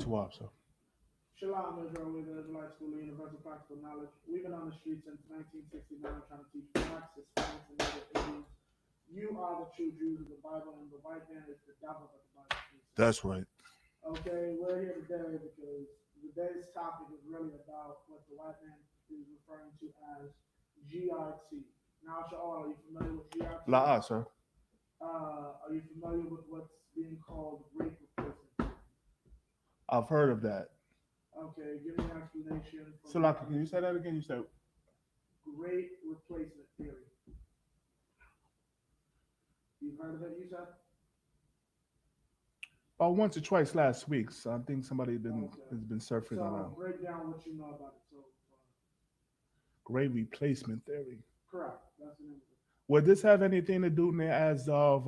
Swab, so. Shalom, Israel, we're the Israelite School of Universal Practical Knowledge. We've been on the street since 1969 trying to teach blacks, Hispanics, and other Indians. You are the true Jews of the Bible, and the white man is the devil of the Bible. That's right. Okay, we're here today because today's topic is really about what the white man is referring to as GRT. Now, Shaul, are you familiar with GRT? La, sir. Are you familiar with what's being called rape replacement? I've heard of that. Okay, give me an explanation. So, like, can you say that again? You said Great replacement theory. You've heard of it, you said? once or twice last week. So I think somebody has been surfing So around. break down what you know about it. So Great replacement theory. correct. That's the name of it. Would this have anything to do as of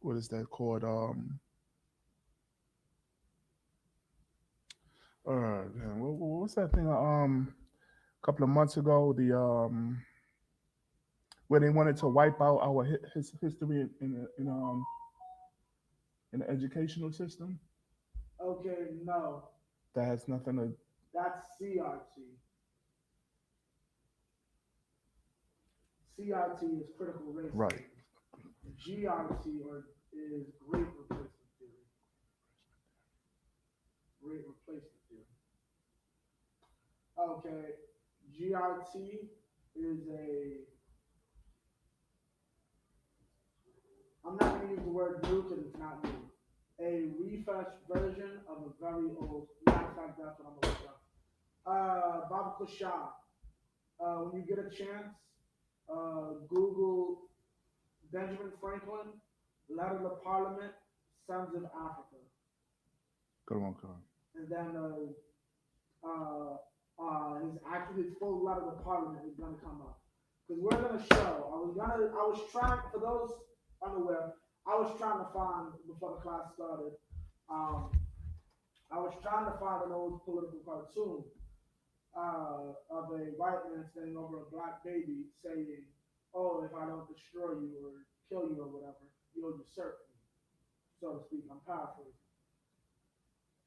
what is that called? What's that thing? A couple of months ago, the where they wanted to wipe out our history in the educational system. Okay, no. That has nothing to. That's CRT. CRT is critical race Right. theory. GRT is great replacement theory. Great replacement theory. Okay, GRT is I'm not going to use the word new because it's not new. A refreshed version of a very old. Matter of fact, that's what I'm going to look up. Baba Kushah. When you get a chance, Google Benjamin Franklin, Letter to Parliament, Sons of Africa. Good one, Carl. And then his full letter to Parliament is going to come up. Because we're going to show, I was trying, for those unaware, I was trying to find, before the class started, I was trying to find an old political cartoon of a white man standing over a black baby saying, oh, if I don't destroy you or kill you or whatever, you'll usurp me, so to speak. I'm paraphrasing.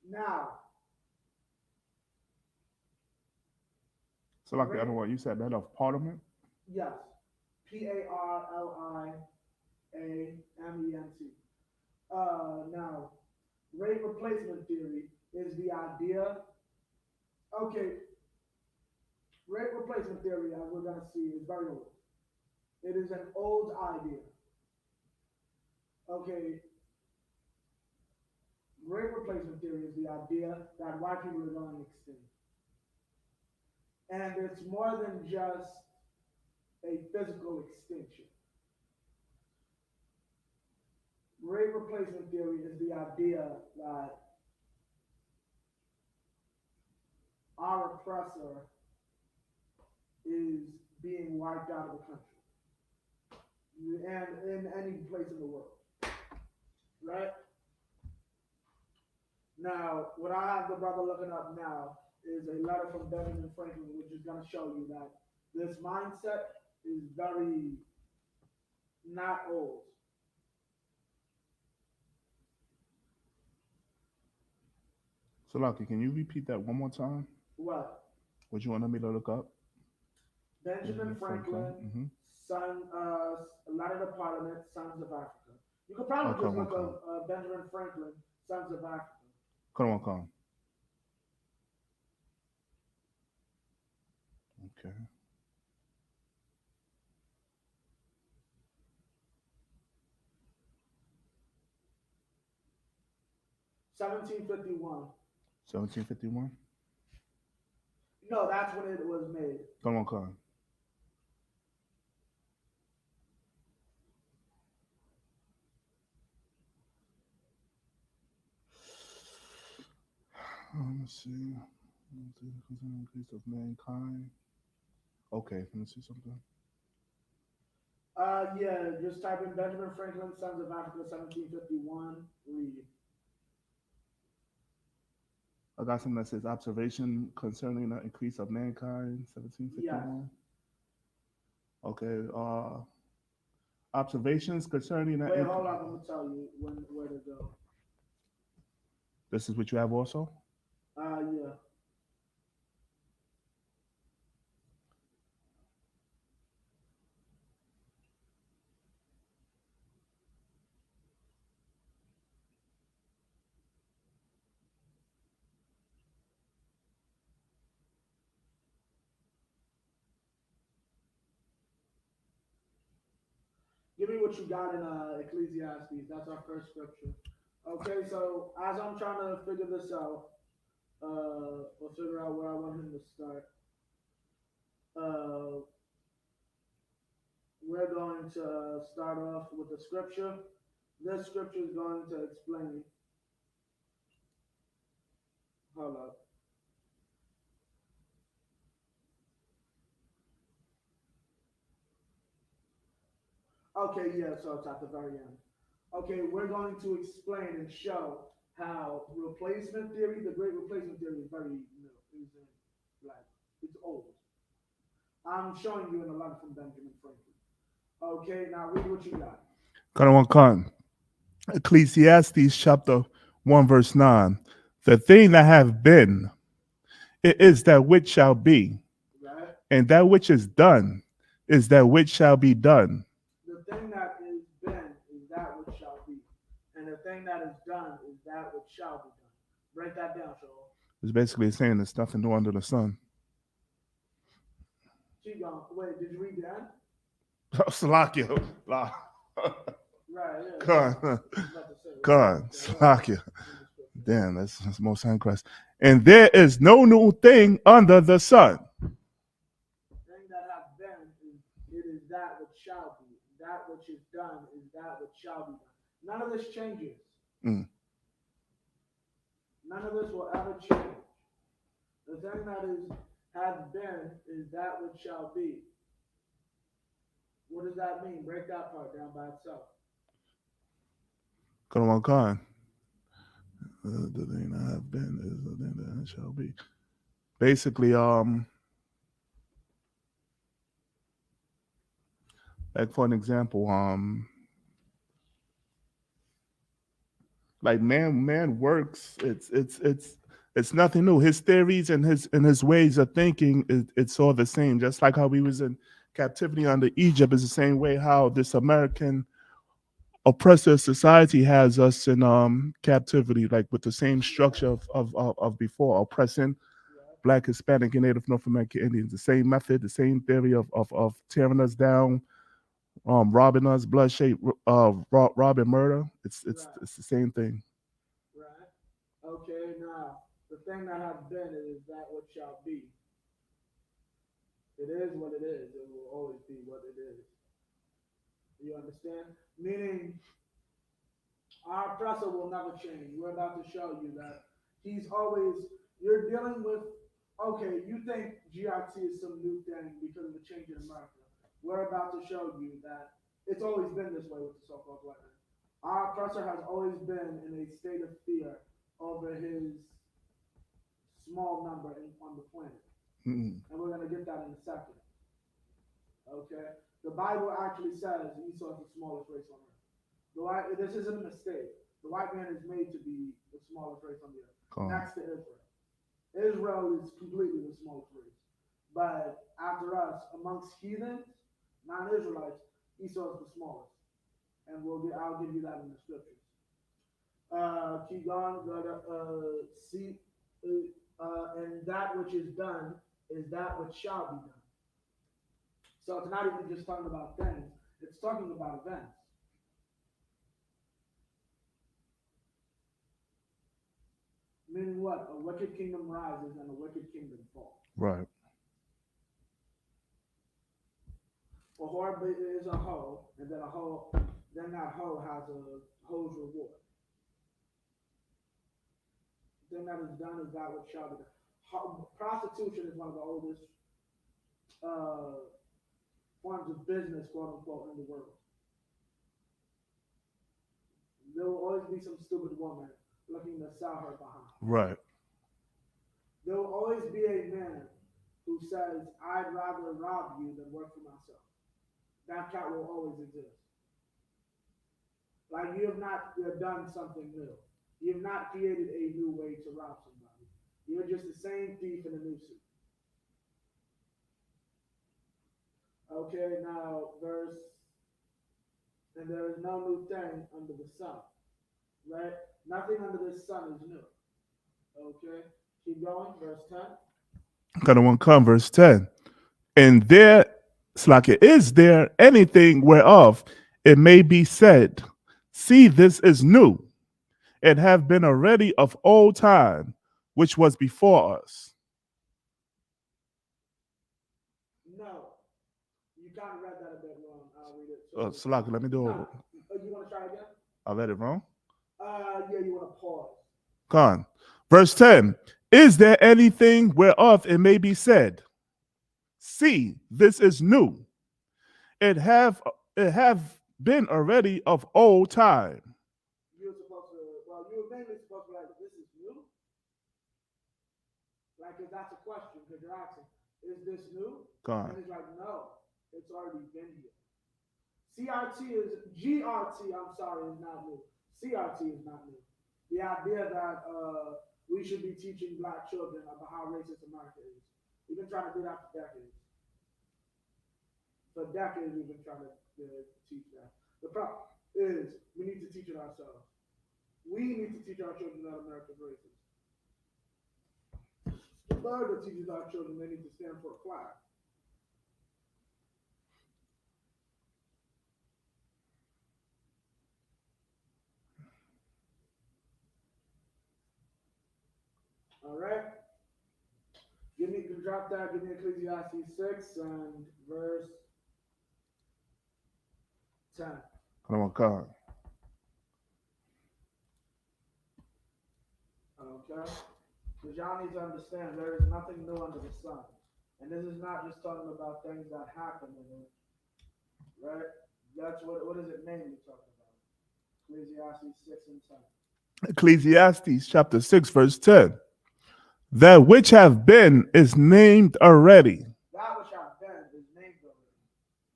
Now, So, like the other one, you said that of Parliament? yes, Parliament. Now, rate replacement theory is the idea. Okay, rate replacement theory, as we're going to see, is very old. It is an old idea. Okay, rate replacement theory is the idea that white people are going extinct. And it's more than just a physical extinction. Rate replacement theory is the idea that our oppressor is being wiped out of the country and in any place in the world. Right? Now, what I have the brother looking up now is a letter from Benjamin Franklin, which is going to show you that this mindset is very not old. So, Lucky, can you repeat that one more time? What? What you wanted me to look up? Benjamin Franklin, Mm-hmm. Letter to Parliament, Sons of Africa. You could probably just look up Benjamin Franklin, Sons of Africa. Come on. Okay. $1751. 1751. No, that's when it was made. Come on. Let's see. Increase of mankind. Okay, let me see something. Yeah, just type in Benjamin Franklin, Sons of Africa, 1751. Read. I got something that says observation concerning the increase of mankind, 1751. Yes. Okay. Observations concerning the. Wait, hold on. I'm gonna tell you where to go. This is what you have also. Yeah. Give me what you got in Ecclesiastes. That's our first scripture. Okay, so as I'm trying to figure this out, or figure out where I want him to start, uh, we're going to start off with the scripture. This scripture is going to explain. Hold up. Okay, yeah, so it's at the very end. Okay, we're going to explain and show how replacement theory, the great replacement theory, is very, is like it's old. I'm showing you in a letter from Benjamin Franklin. Okay, now read what you got. Kind of one con. Ecclesiastes chapter 1 verse 9. The thing that have been, it is that which shall be, Right? and that which is done is that which shall be done. The thing that is been is that which shall be, and the thing that is done is that which shall be done. Break that down, Joel. It's basically saying there's nothing new under the sun. Keep going. Wait, did you read the end? Salakia. Right, yeah, yeah. Con. I was about to say, right. Con. Okay, go ahead. Salakia. Read the scripture. Damn, that's most high Christ. And there is no new thing under the sun. Thing that hath been is it is that which shall be. That which is done is that which shall be done. None of this changes. Mm. None of this will ever change. The thing that is has been is that which shall be. What does that mean? Break that part down by itself. Con one con. The thing that have been is the thing that shall be. Basically, like for an example, like man works. It's nothing new. His theories and his ways of thinking, it's all the same. Just like how we was in captivity under Egypt is the same way how this American oppressive society has us in captivity, like with the same Right, structure of before, oppressing right, Black, Hispanic, and Native North American Indians. The same method, the same theory of tearing us down, robbing us, bloodshed, robbing, murder. right, It's the same thing. right. Okay, now the thing that has been is that what shall be. It is what it is. It will always be what it is. You understand? Meaning our oppressor will never change. We're about to show you that he's always, you're dealing with, okay, you think GRT is some new thing because of the change in America. We're about to show you that it's always been this way with the so called black man. Our oppressor has always been in a state of fear over his small number on the planet. Mm. And we're going to get that in a second. Okay? The Bible actually says Esau is the smallest race on earth. This isn't a mistake. The white man is made to be the smallest race on the earth, Con. next to Israel. Israel is completely the smallest race. But after us, amongst heathens, non-Israelites, Esau is the smallest. And I'll give you that in the scriptures. Keep going. See, and that which is done is that which shall be done. So it's not even just talking about things; it's talking about events. Meaning what? A wicked kingdom rises and a wicked kingdom falls. Right. A whore is a hoe, and then then that hoe has a hoe's reward. The thing that is done is that which shall be done. Prostitution is one of the oldest uh, forms of business, quote unquote, in the world. There will always be some stupid woman looking to sell her behind. Right. There will always be a man who says, I'd rather rob you than work for myself. That cat will always exist. Like you have not done something new. You've not created a new way to rob somebody. You're just the same thief in a new suit. Okay, now verse, and there is no new thing under the sun, right? Nothing under the sun is new. Okay, keep going. Verse 10. Kind of one come, verse 10. And there, Slakia, is there anything whereof it may be said, see, this is new, and have been already of old time, which was before us. No, you kind of read that a bit wrong. I'll read it. So Slakia, let me do it. no, you want to try again? I read it wrong. Yeah, you want to pause. Con. Verse 10. Is there anything whereof it may be said, see, this is new, it have been already of old time. You were supposed to. Well, you were mainly supposed to be like, "This is new." Like, if that's a question, because you're asking, "Is this new?" And Con. he's like, "No, it's already been here." CRT is GRT. I'm sorry, is not new. CRT is not new. The idea that we should be teaching black children about how racist America is. We've been trying to do that for decades. For decades, we've been trying to teach that. The problem is we need to teach it ourselves. We need to teach our children that America's racist. America teaches our children they need to stand for a flag. All right? Give me, drop that, give me Ecclesiastes 6 and verse 10. Come on, con. Okay? Because y'all need to understand there is nothing new under the sun. And this is not just talking about things that happen in it, right? That's what is it mainly talking about? Ecclesiastes 6 and 10. Ecclesiastes chapter 6, verse 10. That which have been is named already, That which has been is named already.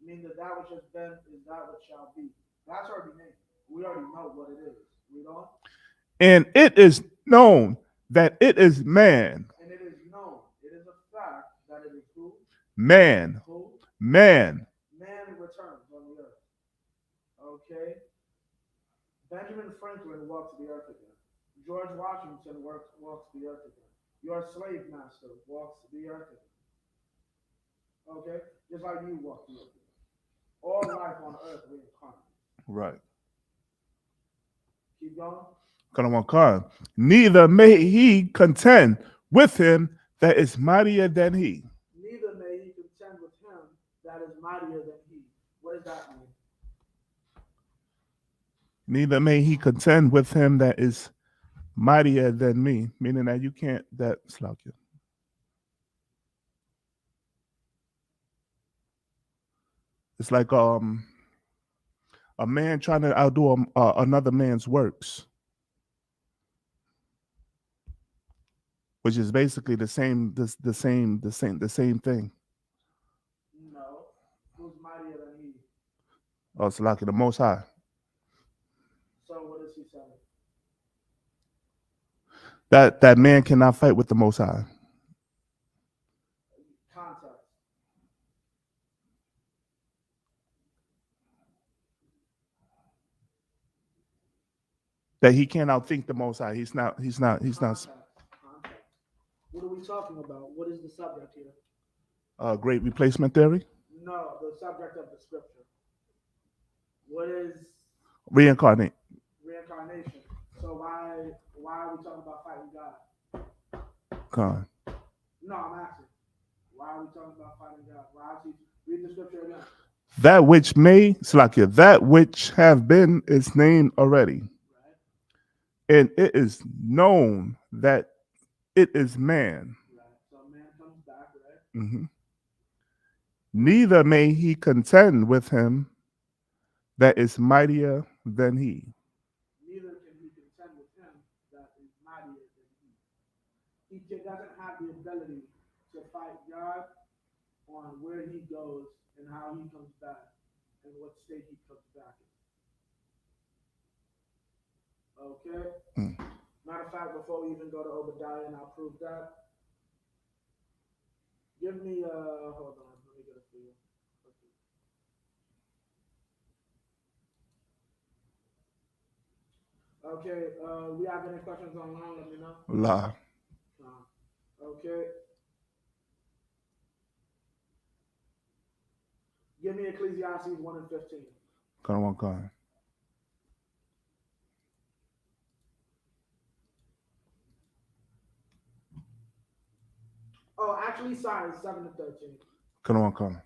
Meaning that which has been is that which shall be. That's already named. We already know what it is. Read on. and it is known that it is man. And it is known. It is a fact that it is who? Man. Who? Man. Man returns on the earth. Okay? Benjamin Franklin walks the earth again. George Washington walks the earth again. Your slave master walks the earth again. Okay? Just like you walk the earth again. All life on earth reincarnates. Right. Keep going. Come on, con. Neither may he contend with him that is mightier than he. Neither may he contend with him that is mightier than he. What does that mean? Neither may he contend with him that is mightier than me, meaning that you can't, that's like you. It's like a man trying to outdo another man's works, which is basically the same thing. No. Who's mightier than he? Oh, it's like the Most High. So what does he say? That man cannot fight with the Most High. Context. That he can't outthink the Most High. He's not. Context. What are we talking about? What is the subject here? Great replacement theory, No, the subject of the scripture. What is reincarnate. reincarnation? So why are we talking about fighting God? Con. No, I'm asking. Why are we talking about fighting God? Why is he read the scripture again? That which may, Slakia, that which have been is named already, Right? and it is known that it is man. Right. So man comes back, right? Mm-hmm. Neither may he contend with him that is mightier than he. Neither can he contend with him that is mightier than he. Doesn't have the ability to fight God on where he goes and how he comes back and what state he comes back in. Okay? Mm. Matter of fact, before we even go to Obadiah and I'll prove that, give me hold on, let me get it for you. Okay, we have any questions online? Let me know. La. Okay, give me Ecclesiastes 1 and 15. Come on, come. Oh, actually, sorry, 7 and 13. Come on, come.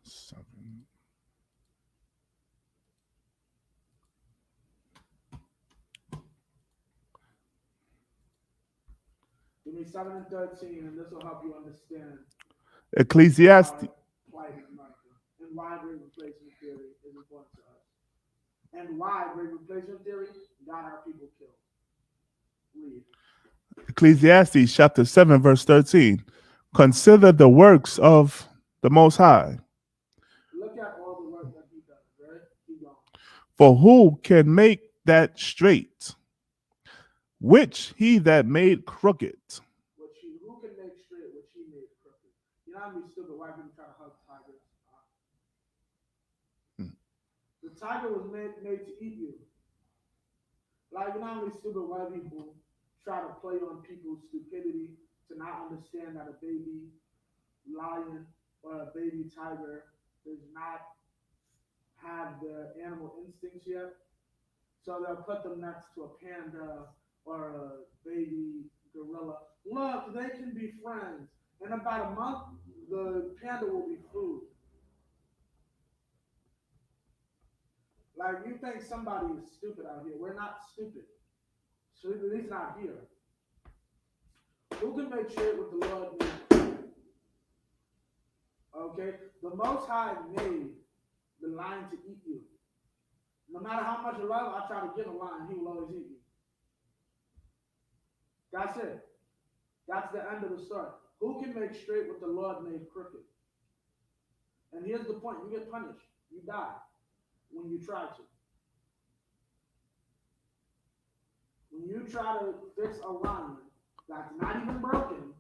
7. Give me 7 and 13, and this will help you understand Ecclesiastes. plight in America and why great replacement theory is important to us. And why great replacement theory got our people killed. Read. Ecclesiastes chapter 7, verse 13. Consider the works of the Most High. Look at all the work that he does, right? Keep going. For who can make that straight? Which he that made crooked. Who can make straight what she made crooked? You know how many stupid white people try to hug tigers? The tiger was made to eat you. Like, you know how many stupid white people try to play on people's stupidity to not understand that a baby lion or a baby tiger does not have the animal instincts yet. So they'll put them next to a panda or a baby gorilla. Look, they can be friends. In about a month, the panda will be food. Like, you think somebody is stupid out here. We're not stupid. So at least not here. Who can make straight what the Lord made? Okay? The Most High made the lion to eat you. No matter how much love I try to give a lion, he will always eat me. That's it. That's the end of the story. Who can make straight what the Lord made crooked? And here's the point. You get punished. You die when you try to. When you try to fix a lion that's not even broken,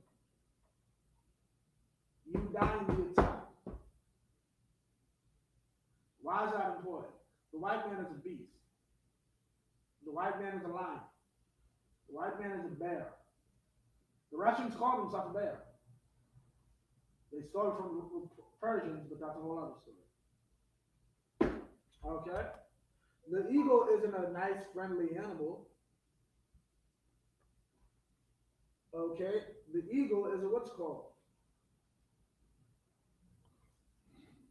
you die in the attack. Why is that important? The white man is a beast. The white man is a lion. The white man is a bear. The Russians call themselves a bear. They stole it from the Persians, but that's a whole other story. Okay? The eagle isn't a nice, friendly animal. Okay? The eagle is what's called.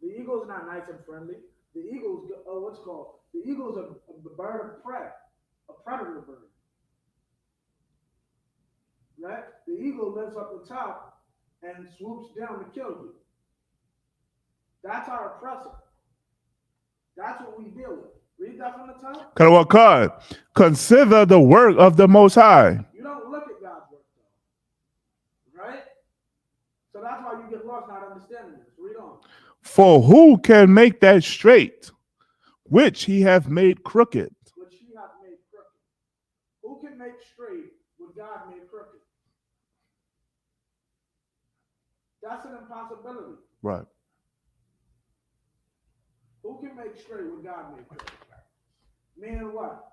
The eagle is not nice and friendly. The eagle is what's called. The eagle is a bird of prey, a predator bird. Right? The eagle lives up the top and swoops down to kill you. That's our oppressor. That's what we deal with. Read that from the top. Come on, come. Consider the work of the Most High. You don't look at God's work, though. Right? So that's why you get lost not understanding this. Read on. For who can make that straight, which he hath made crooked? Which he hath made crooked. Who can make straight what God made crooked? That's an impossibility. Right. Who can make straight what God made crooked? Meaning what?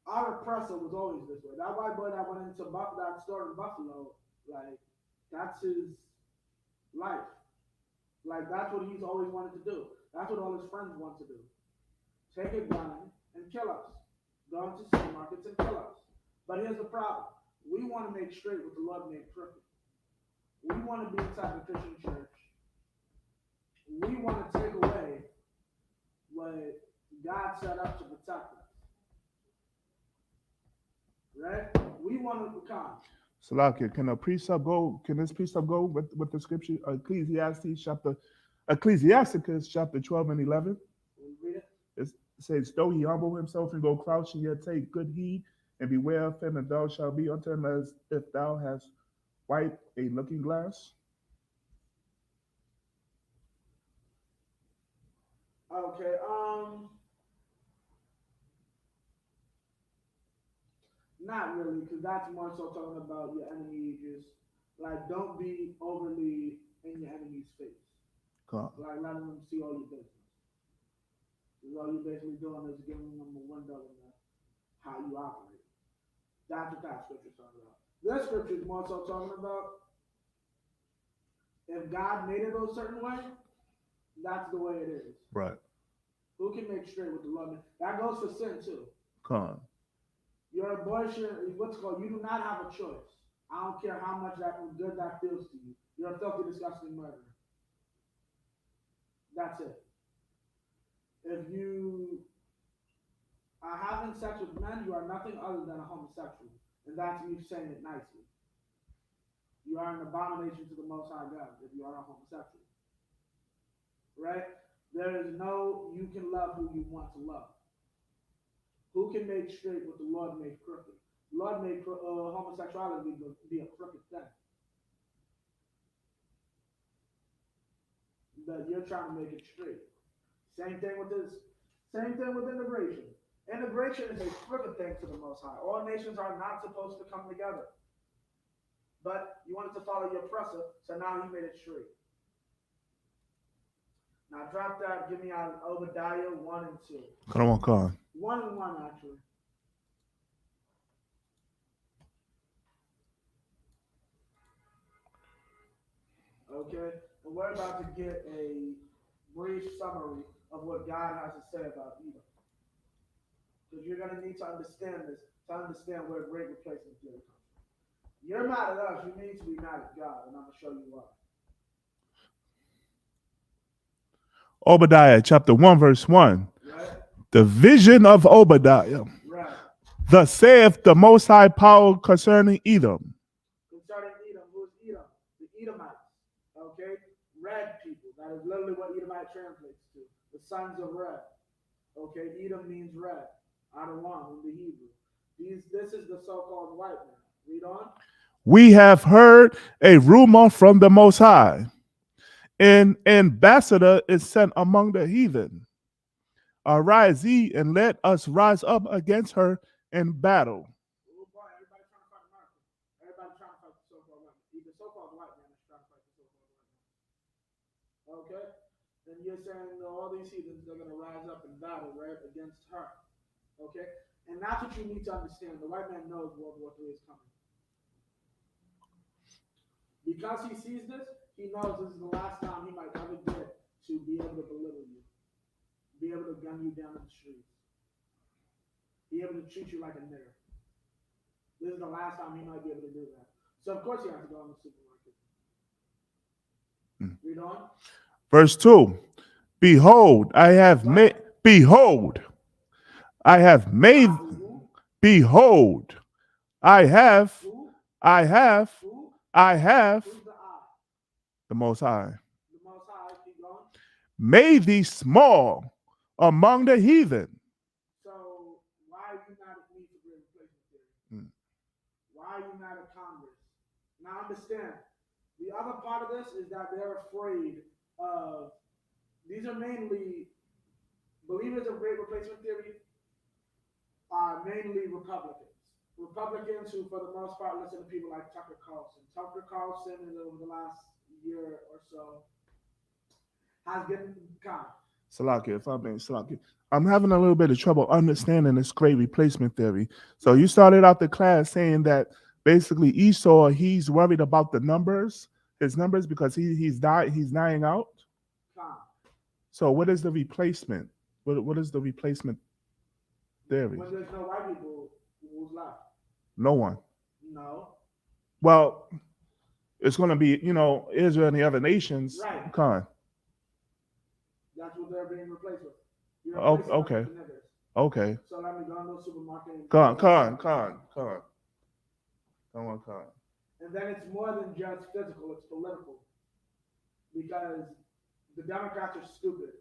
Our oppressor was always this way. That white boy that went into that store in Buffalo, like, that's his life. Like, that's what he's always wanted to do. That's what all his friends want to do. Take a gun and kill us. Go into supermarkets and kill us. But here's the problem. We want to make straight what the Lord made crooked. We want to be inside the Christian church. We want to take away what God set up to protect us. Right? We want to become. Salakia, can a precept go? Can this precept go with the scripture? Ecclesiasticus chapter 12 and 11. Read it. It says, though he humble himself and go crouching, yet take good heed and beware of him, and thou shalt be unto him as if thou hast wiped a looking glass. Okay. Not really, because that's more so talking about your enemy. Just like don't be overly in your enemy's face. Con. Like letting them see all your business. Because all you're basically doing is giving them a window into how you operate. That's what that scripture's talking about. This scripture is more so talking about if God made it a certain way, that's the way it is. Right. Who can make straight with the Lord? That goes for sin too. Con. Your abortion, what's called, you do not have a choice. I don't care how much that good that feels to you. You're a filthy, disgusting murderer. That's it. If you are having sex with men, you are nothing other than a homosexual. And that's me saying it nicely. You are an abomination to the Most High God if you are a homosexual. Right? There is no, you can love who you want to love. Who can make straight what the Lord made crooked? The Lord made homosexuality be a crooked thing. But you're trying to make it straight. Same thing with this. Same thing with integration. Integration is a crooked thing to the Most High. All nations are not supposed to come together. But you wanted to follow your oppressor, so now he made it straight. Now drop that. Give me out Obadiah 1 and 2. Come on, con. 1 and 1 actually. Okay, and we're about to get a brief summary of what God has to say about Edom. Because you're going to need to understand this to understand where great replacement theory comes from. You're mad at us, you need to be mad at God, and I'm going to show you why. Obadiah chapter 1, verse 1. Right? The vision of Obadiah. Right. Thus saith the Most High power concerning Edom. Concerning Edom, who's Edom? The Edomites. Okay? Red people. That is literally what Edomite translates to. The sons of red. Okay? Edom means red. Adawam in the Hebrew. This is the so-called white man. Read on. We have heard a rumor from the Most High. An ambassador is sent among the heathen. Arise ye and let us rise up against her in battle. Oh boy, everybody trying to fight America. Everybody trying to fight the so-called white man. The so-called white man is trying to fight the so-called white man. Okay? And you're saying all these heathens are going to rise up in battle, right, against her. Okay? And that's what you need to understand. The white man knows World War III is coming. Because he sees this, he knows this is the last time he might ever get to be able to belittle you, be able to gun you down in the streets, be able to treat you like a nigger. This is the last time he might be able to do that. So of course he has to go in the supermarket. Read on. Verse 2. Behold, I have made, behold, I have made, behold, I have, I have, I have, Who's the I? the Most High, The Most High, keep going. made thee small among the heathen. So why are you mad at me for great replacement theory? Why are you mad at Congress? Now understand, the other part of this is that they're afraid of, these are mainly, believers of great replacement theory are mainly Republicans. Republicans who, for the most part, listen to people like Tucker Carlson. Tucker Carlson, over the last year or so, has been kind. Salakia, if I may, Salakia. I'm having a little bit of trouble understanding this great replacement theory. So you started out the class saying that basically Esau, he's worried about the numbers, his numbers, because he's dying out. Kind. So what is the replacement? What is the replacement theory? When there's no white people, who's left? No one. No. Well, it's going to be, Israel and the other nations. Right. Con. That's what they're being replaced with. You're Oh, replacing them okay. with the niggers. Okay. So let me go into the supermarket and Con. Come on. And then it's more than just physical, it's political. Because the Democrats are stupid.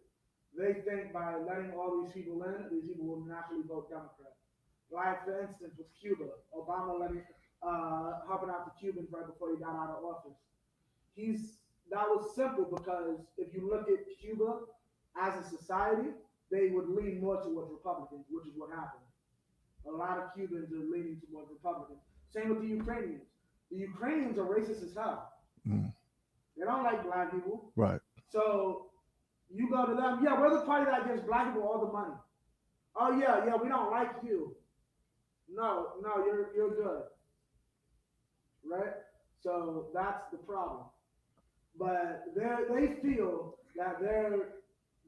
They think by letting all these people in, these people will naturally vote Democrat. Like, for instance, with Cuba, Obama helping out the Cubans right before he got out of office. That was simple because if you look at Cuba, as a society, they would lean more towards Republicans, which is what happened. A lot of Cubans are leaning towards Republicans. Same with the Ukrainians. The Ukrainians are racist as hell. Mm. They don't like black people. Right. So you go to them, yeah, we're the party that gives black people all the money. Oh yeah, yeah, we don't like you. No, no, you're good, right? So that's the problem. But they feel that they're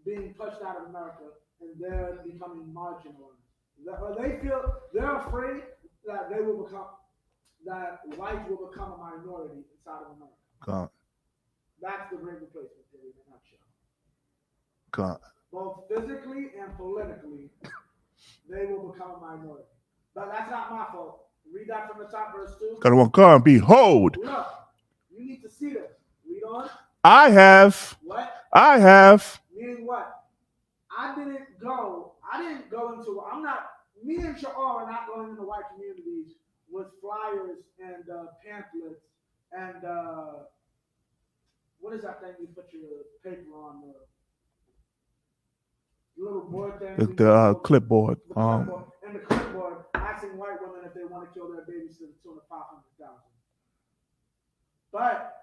being pushed out of America and they're becoming marginalized. They feel they're afraid that they will become that whites will become a minority inside of America. God. That's the great replacement theory in a nutshell. God. Both physically and politically, they will become a minority. But that's not my fault. Read that from the top, verse 2. Got one car. Behold, Look, you need to see this. Read on. I have. What? I have. Meaning what? I didn't go into, I'm not, me and Sha'ar are not going into white communities with flyers and pamphlets and what is that thing you put your paper on? The little board thing. The clipboard. The clipboard. And the clipboard asking white women if they want to kill their babies to the tune of 500,000. But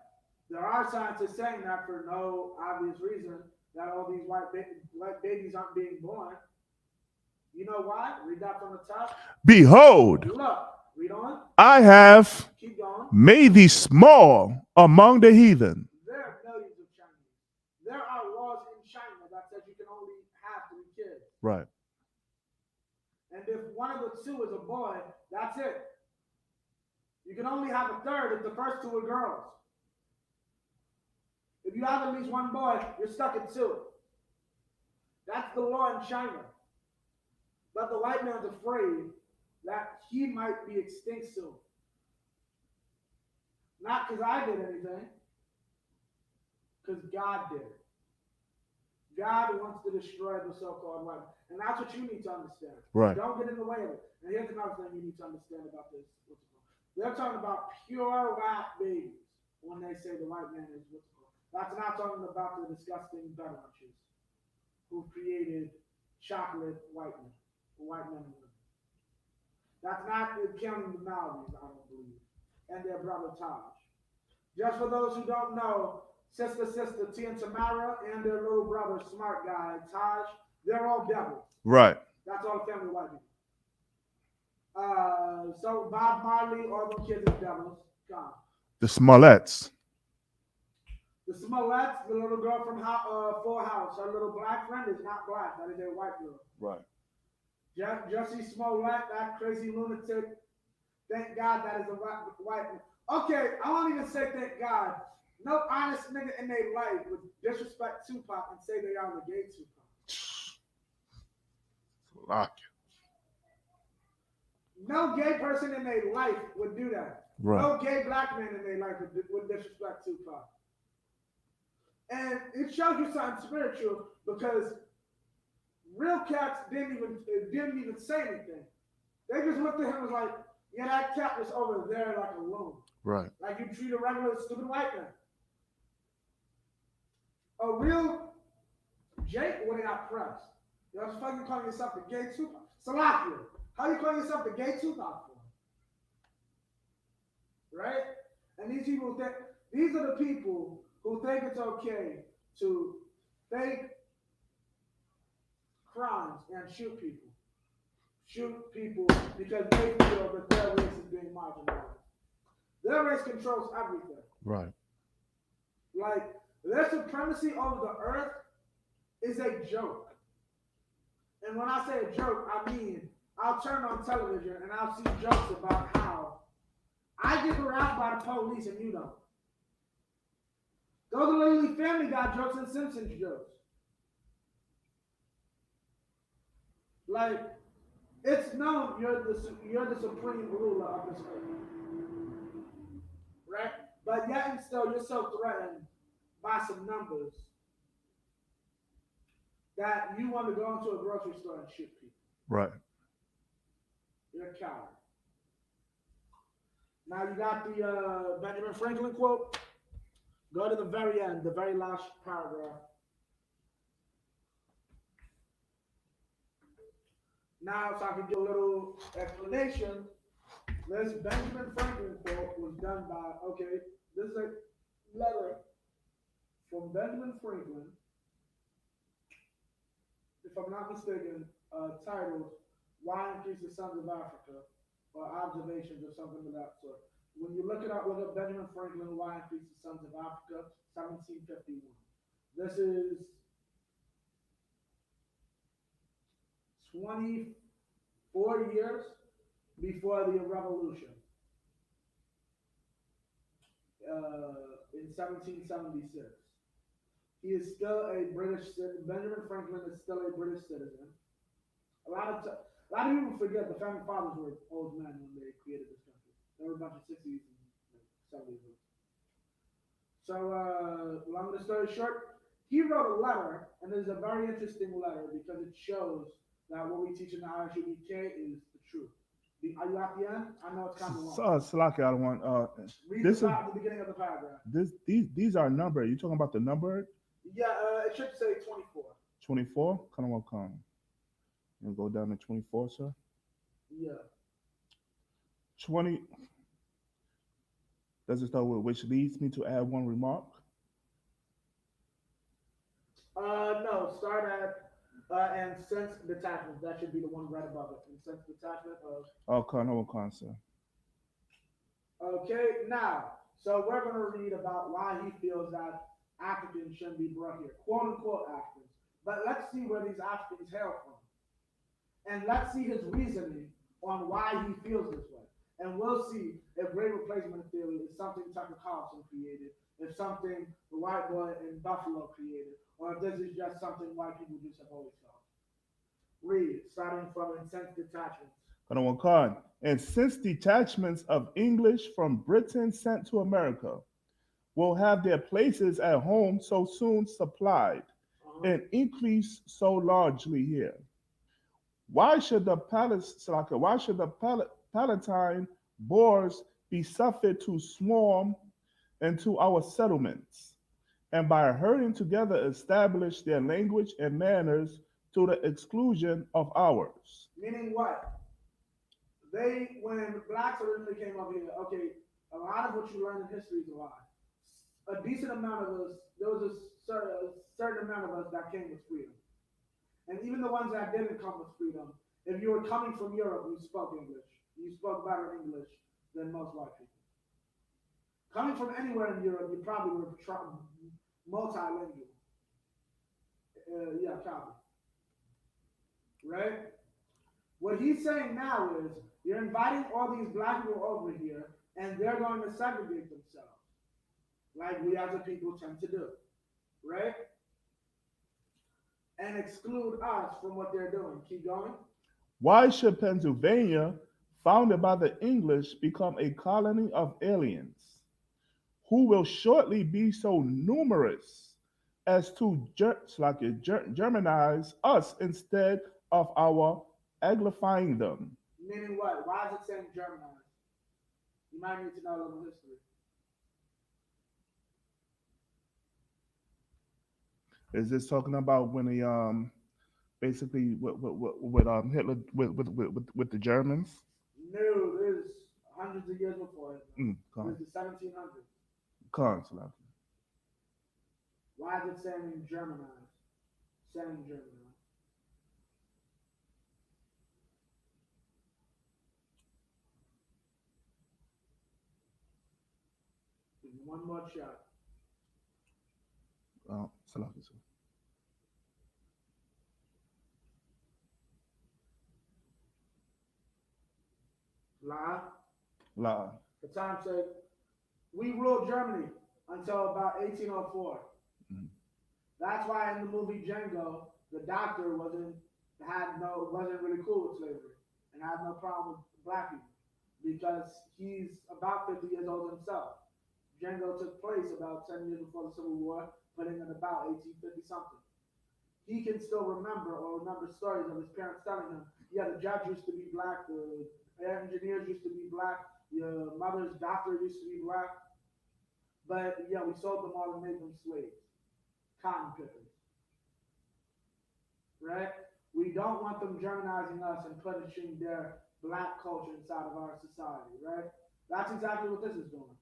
there are scientists saying that for no obvious reason that all these white babies aren't being born. You know why? Read that from the top. Behold, Look, read on. I have Keep going. made thee small among the heathen. There are millions of Chinese. There are laws in China that says you can only have 3 kids. Right. And if one of the 2 is a boy, that's it. You can only have a third if the first 2 are girls. If you have at least 1 boy, you're stuck at 2. That's the law in China. But the white man's afraid that he might be extinct soon. Not because I did anything, because God did it. God wants to destroy the so-called white man. And that's what you need to understand. Right. Don't get in the way of it. And here's another thing you need to understand about this. They're talking about pure white babies when they say the white man is what's called. That's not talking about the disgusting bedwatchers who created chocolate white men, white men and women. That's not counting the Maoris, I don't believe, and their brother Taj. Just for those who don't know, sister T and Tamara and their little brother, smart guy, Taj, they're all devils. Right. That's all the family white people. So Bob Marley, all them kids are devils. Gone. The Smolletts. The Smolletts, the little girl from Full House, her little black friend is not black. That is a white girl. Right. Jussie Smollett, that crazy lunatic. Thank God that is a white man. Okay, I won't even say thank God. No honest nigga in their life would disrespect Tupac and say they are the gay Tupac. Lock No gay person in their life would do that. Right. No gay black man in their life would disrespect Tupac. And it shows you something spiritual because real cats didn't even say anything. They just looked at him and was like, yeah, that cat was over there like a loon. Right. Like you treat a regular stupid white man. A real Jake would have got pressed. You're fucking calling yourself the gay Tupac. Salakia. How you calling yourself the gay Tupac for? Right? And these people think, these are the people who think it's okay to fake crimes and shoot people. Shoot people because they feel that their race is being marginalized. Their race controls everything. Right. Like, their supremacy over the earth is a joke. And when I say a joke, I mean, I'll turn on television and I'll see jokes about how I get harassed by the police and you don't. Those are literally Family Guy jokes and Simpsons jokes. Like, it's known you're the supreme ruler of this earth. Right? But yet and still, you're so threatened by some numbers that you want to go into a grocery store and shoot people. Right. You're a coward. Now you got the Benjamin Franklin quote. Go to the very end, the very last paragraph. Now, so I can give a little explanation. This Benjamin Franklin quote was done by, okay, this is a letter from Benjamin Franklin, if I'm not mistaken, titled "Why Increase the Sons of Africa" or Observations or something of that sort. When you look it up, look up Benjamin Franklin, "Why Increase the Sons of Africa," 1751. This is 24 years before the revolution in 1776. He is still a British citizen. Benjamin Franklin is still a British citizen. A lot of people forget the founding fathers were old men when they created this country. They were a bunch of 60s and 70s. So, long story short, he wrote a letter, and it is a very interesting letter because it shows that what we teach in the ISUBK is the truth. Are you at the end? I know it's kind of long. Salaki, I don't want. Read This is the beginning of the paragraph. these are numbered. You talking about the number Yeah, it should say 24. 24? Kind of what come? You go down to 24, sir. Yeah. 20. Does it start with which leads me to add one remark? No, start at and sense detachment. That should be the one right above it. And sense detachment of. Oh, con, sir. Okay, now, so we're going to read about why he feels that Africans shouldn't be brought here, quote unquote Africans. But let's see where these Africans hail from. And let's see his reasoning on why he feels this way. And we'll see if great replacement theory is something Tucker Carlson created, if something the white boy in Buffalo created, or if this is just something white people just have always felt. Read, starting from intense detachments. Con. And since detachments of English from Britain sent to America will have their places at home so soon supplied Uh-huh. and increase so largely here, why should the Palatine Boers be suffered to swarm into our settlements, and by herding together establish their language and manners to the exclusion of ours? Meaning what? When blacks originally came up here, okay, a lot of what you learn in history is a lie. A decent amount of us, there was a certain amount of us that came with freedom. And even the ones that didn't come with freedom, if you were coming from Europe, you spoke English. You spoke better English than most white people. Coming from anywhere in Europe, you probably were multilingual. Yeah, probably. Right? What he's saying now is you're inviting all these black people over here, and they're going to segregate themselves, like we as a people tend to do, right? And exclude us from what they're doing. Keep going. Why should Pennsylvania, founded by the English, become a colony of aliens who will shortly be so numerous as to Germanize us instead of our anglifying them? Meaning what? Why is it saying Germanized? You might need to know a little history. Is this talking about when he basically with Hitler with the Germans? No, this is hundreds of years before it. Con, This is the 1700s. Salaki. Why is it saying Germanized? Saying Germanized. Give me one more shot. Salaki, sir. Lie. La. For time's sake, we ruled Germany until about 1804. Mm. That's why in the movie Django, the doctor wasn't really cool with slavery and had no problem with black people because he's about 50 years old himself. Django took place about 10 years before the Civil War, putting in about 1850 something. He can still remember stories of his parents telling him, yeah, the judge used to be black, the engineers used to be black, your mother's doctor used to be black, but yeah, we sold them all and made them slaves, cotton pickers, right? We don't want them Germanizing us and punishing their black culture inside of our society, right? That's exactly what this is doing.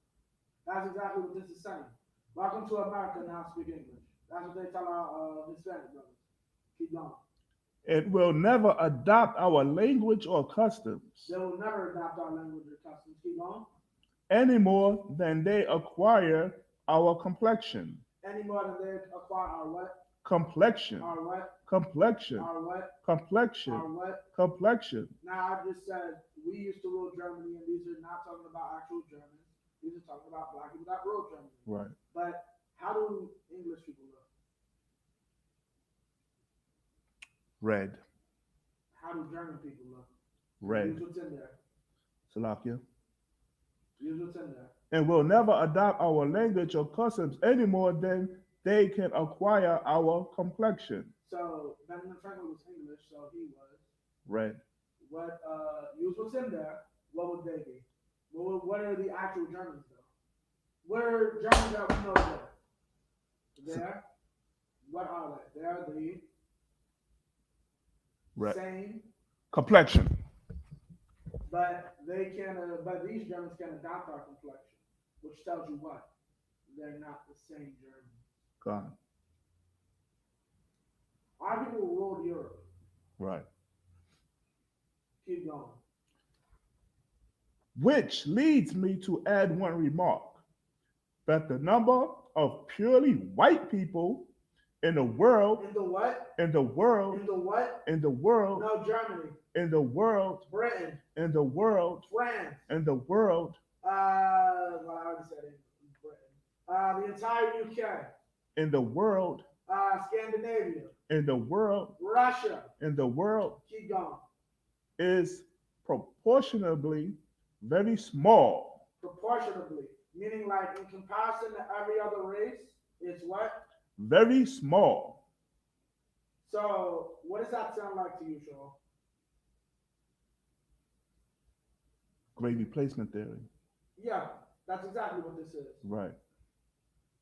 That's exactly what this is saying. Welcome to America, now speak English. That's what they tell our Hispanic brothers. Keep going. It will never adopt our language or They customs will never adopt our language or customs. Keep going. any more than they acquire our complexion. Any more than they acquire our what? Complexion. Our what? Complexion. Our what? Complexion. Our what? Complexion. Now I just said we used to rule Germany, and these are not talking about actual Germans. These are talking about black people that ruled Germany. Right. But how do English people look? Red. How do German people look? Red. Use what's in there. Salakia. Use what's in there. And will never adopt our language or customs any more than they can acquire our complexion. So Benjamin Franklin was English, so he was. Red. What use what's in there, what would they be? What are the actual Germans though? What are Germans that we know there? There. What are they? They're the Red. same, Complexion. but they can. But these Germans can adopt our complexion, which tells you what? They're not the same Germans. God. Our people ruled Europe. Right. Keep going. Which leads me to add one remark that the number of purely white people in the world, In the what? in the world, In the what? in the world, No, Germany, in the world, Britain, in the world, France. in the world, Well, I already said it. Britain. The entire UK. in the world, Scandinavia. in the world, Russia. in the world Keep going. is proportionably very small. Proportionably, meaning like in comparison to every other race, it's what? Very small. So, what does that sound like to you, Sean? Great replacement theory. Yeah, that's exactly what this is. Right.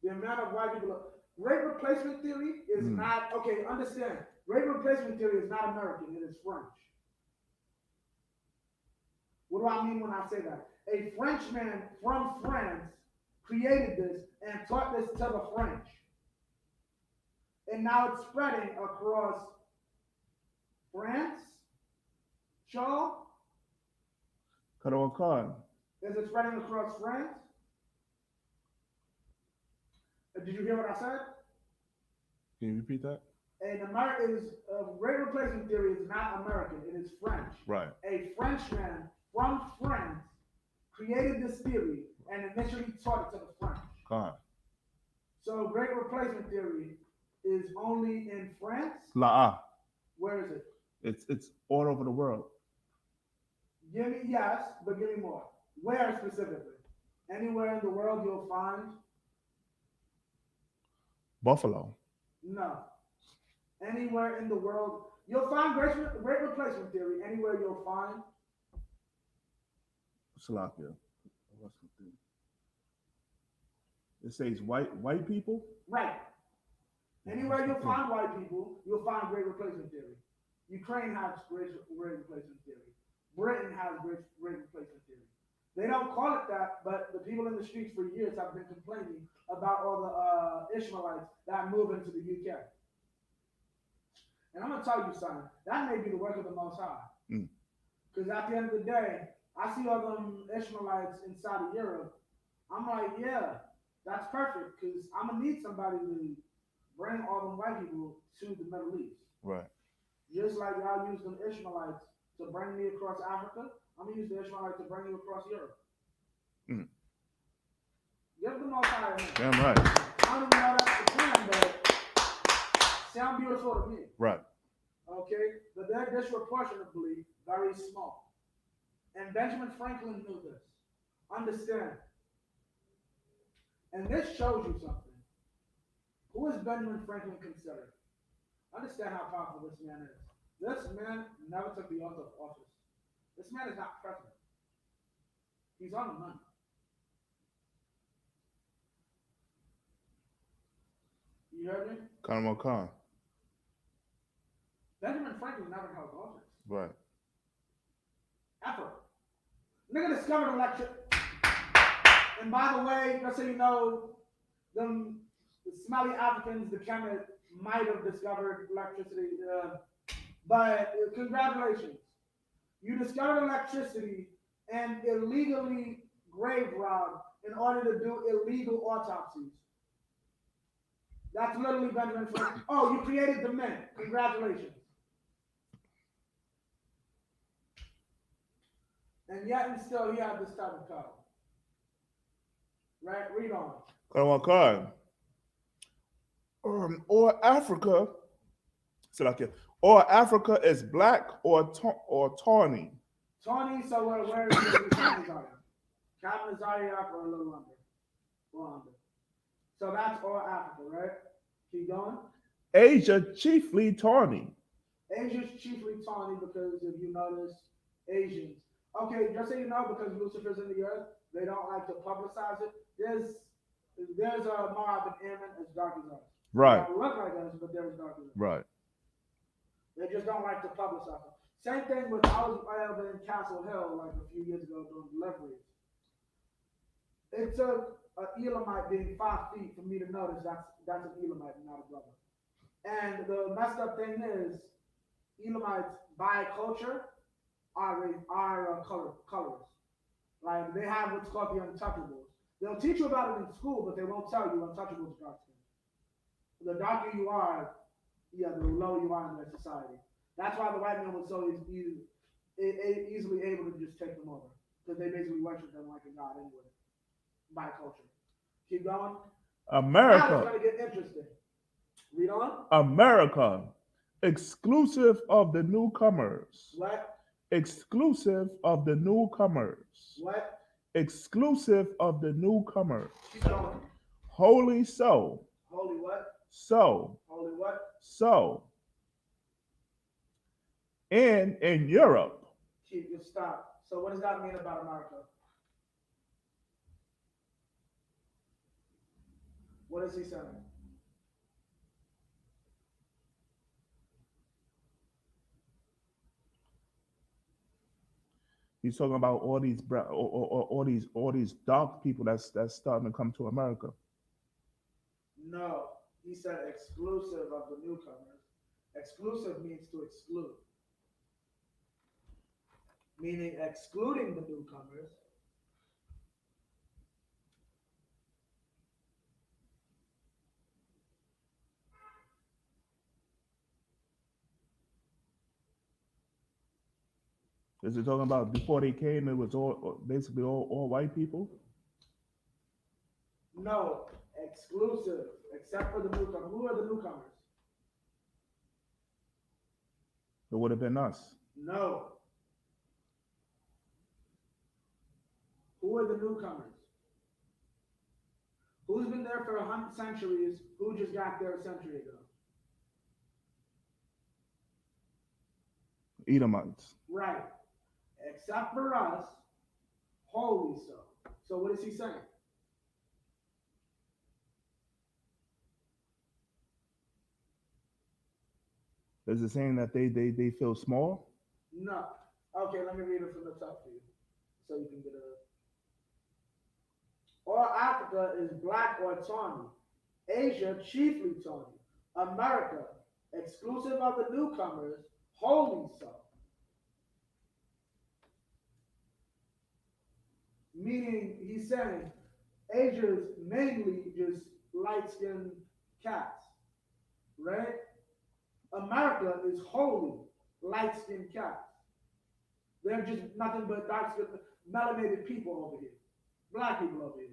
The amount of white people. Great replacement theory is not okay. Understand? Great replacement theory is not American. It is French. What do I mean when I say that? A Frenchman from France created this and taught this to the French. And now it's spreading across France. Shaw? Karawakan. Is it spreading across France? Did you hear what I said? Can you repeat that? And America is great replacement theory is not American, it is French. Right. A Frenchman from France created this theory and initially taught it to the French. God. So great replacement theory is only in France. La'a. Where is it? It's all over the world. Give me yes, but give me more. Where specifically? Anywhere in the world you'll find? Buffalo. No. Anywhere in the world you'll find great replacement theory. Anywhere you'll find? Salakia. It says white people. Right. Anywhere you'll find white people, you'll find great replacement theory. Ukraine has great replacement theory. Britain has great replacement theory. They don't call it that, but the people in the streets for years have been complaining about all the Ishmaelites that move into the UK. And I'm going to tell you something. That may be the work of the Most High. Because at the end of the day, I see all them Ishmaelites inside of Europe. I'm like, yeah, that's perfect because I'm going to need somebody to bring all them white people to the Middle East. Right. Just like y'all use them Ishmaelites to bring me across Africa, I'm going to use the Ishmaelites to bring you across Europe. Give them all time. Damn right. I don't even know that's the plan, but sound beautiful to me. Right. Okay? But they're disproportionately very small. And Benjamin Franklin knew this. Understand. And this shows you something. Who is Benjamin Franklin considered? Understand how powerful this man is. This man never took the oath of office. This man is not president. He's on the money. You heard me? Khan. Benjamin Franklin never held office. Right. Ever. Nigga discovered electricity. And by the way, just so you know, them the smelly Africans, the chemists, might have discovered electricity. But congratulations. You discovered electricity and illegally grave robbed in order to do illegal autopsies. That's literally Benjamin Franklin. Oh, you created the mint. Congratulations. And yet and still he had this type of power. Right? Read on. Come on, card. Or Africa, so like it. Or Africa is black or tawny. Tawny, so where is the Captain Zaria? Captain Zaria or a little under. Or under. So that's all Africa, right? Keep going. Asia chiefly tawny. Asia's chiefly tawny because if you notice, Asians. Okay, just so you know, because Lucifer's in the earth, they don't like to publicize it. There's a Moab and Ammon as dark as us. Right. They don't look like us, but they're as dark as us. Right. They just don't like to publicize it. Same thing with I was over in Castle Hill like a few years ago doing deliveries. It took an Elamite being 5 feet for me to notice that's an Elamite and not a brother. And the messed up thing is, Elamites by culture are colors. Like they have what's called the untouchables. They'll teach you about it in school, but they won't tell you untouchables are dark skin. The darker you are, the lower you are in their society. That's why the white man was so easily able to just take them over, because they basically worship them like a god anyway, by culture. Keep going. America. Now it's going to get interesting. Read on. America, exclusive of the newcomers. What? Exclusive of the newcomers. What? Exclusive of the newcomers. Keep going. Holy so. Holy what? So. Holy what? So. And in Europe. Keep your stop. So what does that mean about America? What is he saying? He's talking about all these all these dark people that's starting to come to America. No, he said exclusive of the newcomers. Exclusive means to exclude, meaning excluding the newcomers. Is it talking about before they came, it was basically all white people? No, exclusive, except for the newcomers. Who are the newcomers? It would have been us. No. Who are the newcomers? Who's been there for 100 centuries? Who just got there a century ago? Edomites. Right. Except for us, wholly so. So what is he saying? Is it saying that they feel small? No. Okay, let me read it from the top for you, so you can get a. All Africa is black or tawny. Asia chiefly tawny. America, exclusive of the newcomers, wholly so. Meaning, he's saying Asia's mainly just light-skinned cats, right? America is wholly light-skinned cats. They're just nothing but dark-skinned, melanated people over here, black people over here.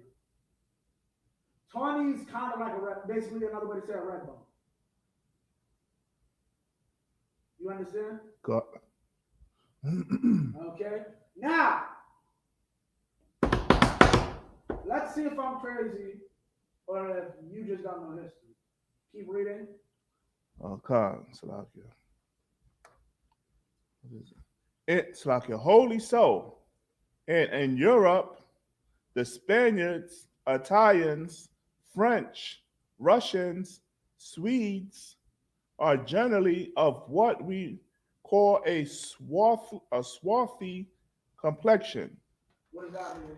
Tawny's kind of like a red, basically another way to say a red bone. You understand? God. Okay. Now, let's see if I'm crazy or if you just got no history. Keep reading. Okay, Salakia. What is it? It's like a holy soul. And in Europe, the Spaniards, Italians, French, Russians, Swedes, are generally of what we call a swarthy complexion. What does that mean?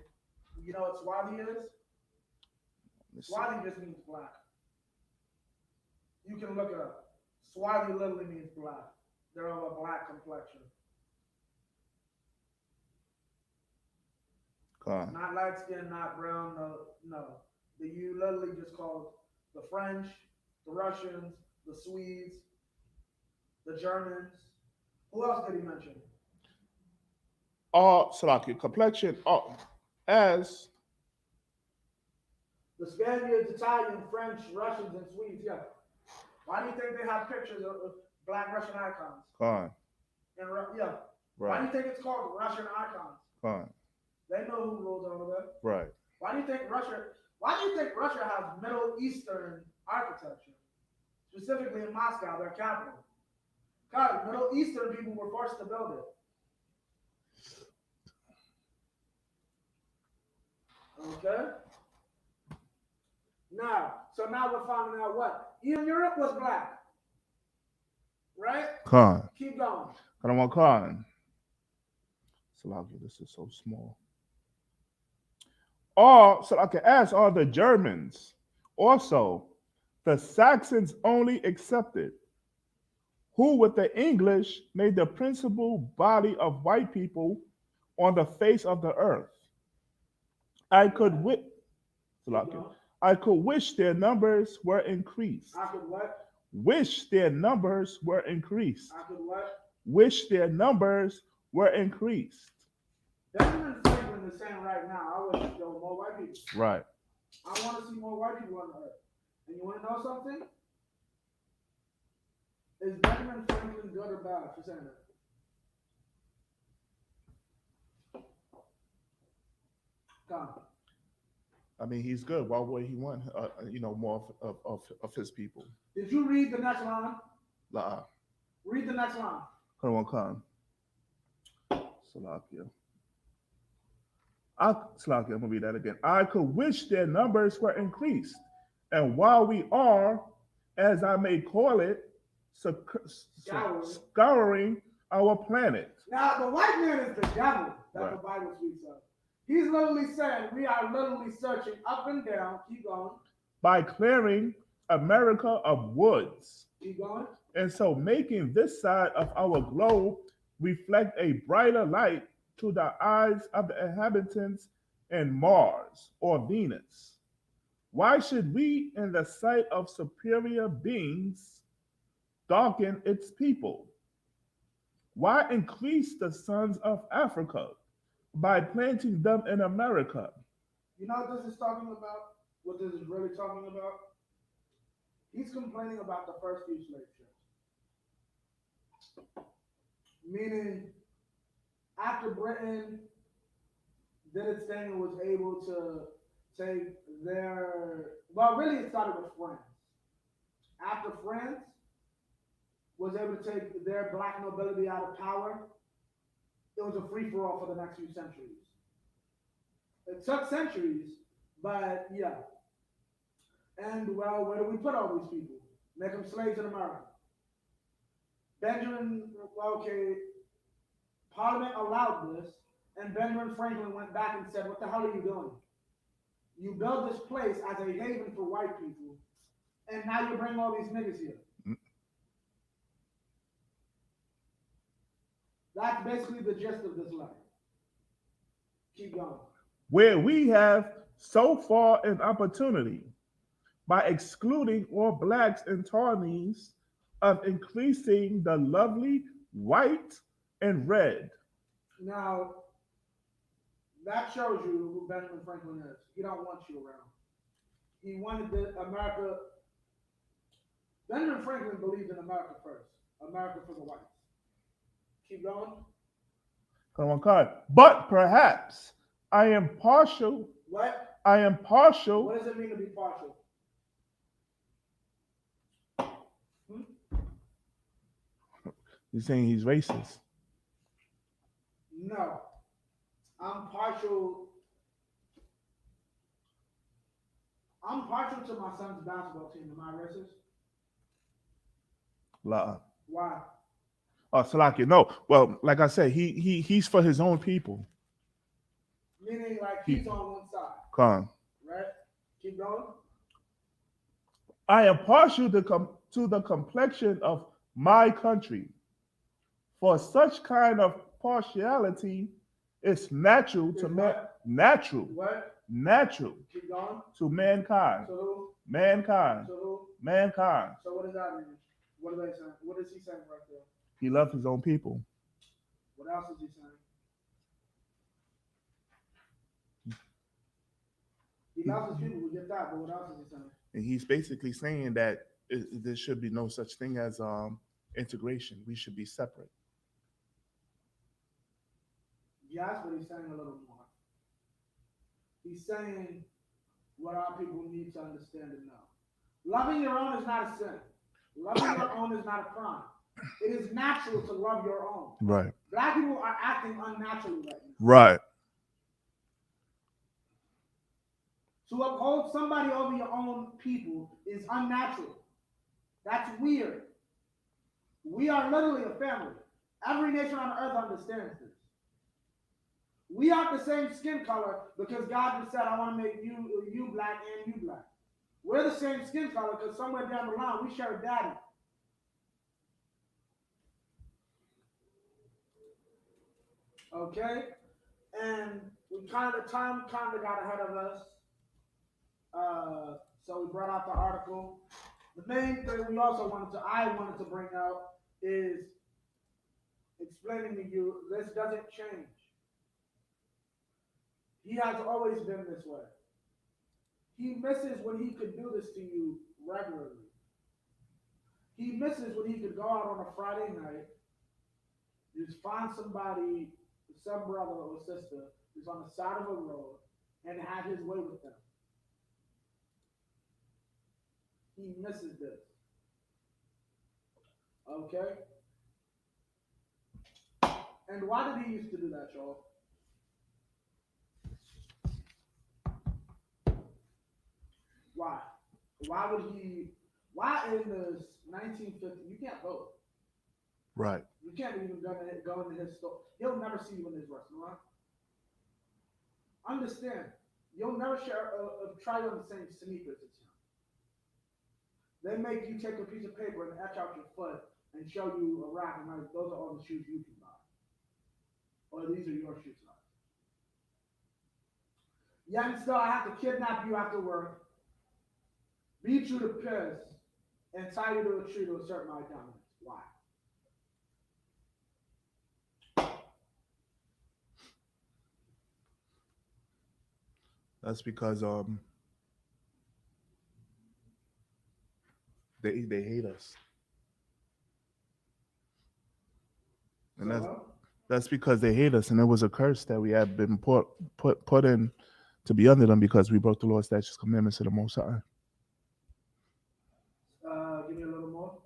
You know what Swazi is? Let's see. Swazi just means black. You can look it up. Swazi literally means black. They're of a black complexion. Con, Not light skin, not brown, no, no. The you literally just called the French, the Russians, the Swedes, the Germans. Who else did he mention? Salaki, complexion, as, The Spaniards, Italian, French, Russians, and Swedes. Yeah. Why do you think they have pictures of black Russian icons? con, And yeah. Why do right, you think it's called Russian icons? con, They know who rules over there. right. Why do you think Russia? Why do you think Russia has Middle Eastern architecture, specifically in Moscow, their capital? God, Middle Eastern people were forced to build it. Okay. So now we're finding out what even Europe was black, right? Con, Keep going. I don't want con. Salaki, this is so small. Salaki, as are the Germans. Also, the Saxons only excepted, who with the English made the principal body of white people on the face of the earth. I could Right. wi- Keep Salaki, going. I could wish their numbers were increased. I could what? Wish their numbers were increased. I could what? Wish their numbers were increased. Benjamin Franklin is saying right now, I wish there were more white people. Right. I want to see more white people on the earth. And you want to know something? Is Benjamin Franklin good or bad for saying that? Come. I mean, he's good. Why would he want, more of his people? Did you read the next line? La, Read the next line. Khan, Salakia. Salakia, I'm gonna read that again. I could wish their numbers were increased, and while we are, as I may call it, scouring our planet. Now, the white man is the devil that Right. the Bible speaks of. He's literally saying we are literally searching up and down. Keep going. By clearing America of woods, Keep going. and so making this side of our globe reflect a brighter light to the eyes of the inhabitants in Mars or Venus. Why should we, in the sight of superior beings, darken its people? Why increase the sons of Africa by planting them in America? You know what this is talking about? What this is really talking about? He's complaining about the first few slave ships. Meaning, after Britain did its thing and was able to take well, really it started with France. After France was able to take their black nobility out of power, it was a free for all for the next few centuries. It took centuries, but yeah. And well, where do we put all these people? Make them slaves in America. Okay, Parliament allowed this, and Benjamin Franklin went back and said, "What the hell are you doing? You build this place as a haven for white people, and now you bring all these niggas here." That's basically the gist of this letter. Keep going. Where we have so far an opportunity by excluding all blacks and tawnies of increasing the lovely white and red. Now, that shows you who Benjamin Franklin is. He don't want you around. He wanted America. Benjamin Franklin believed in America first. America for the whites. Keep going. Come on, card. But perhaps I am partial. What? I am partial. What does it mean to be partial? You're saying he's racist. No. I'm partial. I'm partial to my son's basketball team. Am I racist? La. Why? Oh, Salakia. No. Well, like I said, he's for his own people. Meaning like He he's on one side, Khan. right? Keep going. I am partial to the complexion of my country. For such kind of partiality is natural to Is man, what? natural, What? natural Keep going. to mankind, So who? mankind, So who? mankind. So what does that mean? What are they saying? What is he saying right there? He loved his own people. What else is he saying? He loves his people. We get that. But what else is he saying? And he's basically saying that there should be no such thing as integration. We should be separate. Yes, but he's saying a little more. He's saying what our people need to understand and know. Loving your own is not a sin. Loving your own is not a crime. It is natural to love your own. Right. Black people are acting unnaturally right now. Right. To uphold somebody over your own people is unnatural. That's weird. We are literally a family. Every nation on earth understands this. We are the same skin color because God just said, I want to make you black and you black. We're the same skin color because somewhere down the line we share a daddy. Okay? And we the time kind of got ahead of us. So we brought out the article. The main thing I wanted to bring out is explaining to you this doesn't change. He has always been this way. He misses when he could do this to you regularly. He misses when he could go out on a Friday night, just find somebody, some brother or sister who's on the side of a road and have his way with them. He misses this. Okay? And why did he used to do that, y'all? Why? Why would he? Why in the 1950s you can't vote? Right. You can't even go into his store. He'll never see you in his restaurant. Understand? You'll never try on the same sneakers as him. They make you take a piece of paper and etch out your foot and show you a rack and like, those are all the shoes you can buy. Or these are your shoe size. Yeah, and still I have to kidnap you after work, beat you to piss, and tie you to a tree to assert my dominance. Why? That's because they hate us. And that's because they hate us, and it was a curse that we had been put in to be under them because we broke the Lord's statutes, commandments of the Most High. Give me a little more.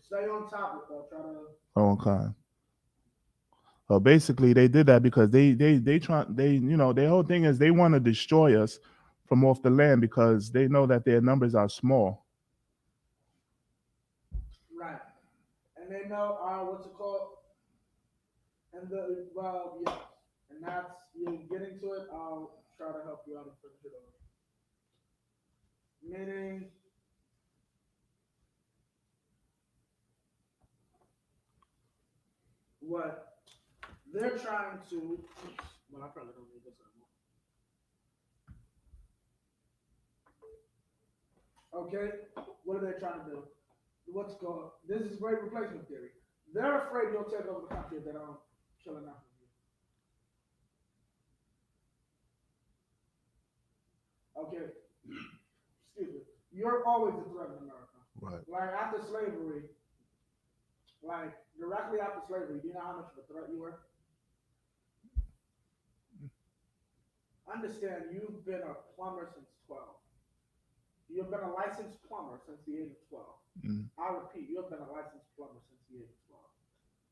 Stay on topic though. Try to. Oh, okay. Well, basically, they did that because their whole thing is they want to destroy us from off the land because they know that their numbers are small. Right, and they know what's it called, and yeah, and that's you getting to it. I'll try to help you out and finish it over. Meaning, what they're trying to. Well, I probably don't need this anymore. Okay, what are they trying to do? What's called? This is great replacement theory. They're afraid you'll take over the country if they don't kill enough of you. Okay, excuse me. You're always a threat in America. Right. Like after slavery, like directly after slavery, do you know how much of a threat you were? Understand, you've been a plumber since 12. You've been a licensed plumber since the age of 12. Mm. I repeat, you've been a licensed plumber since the age of 12.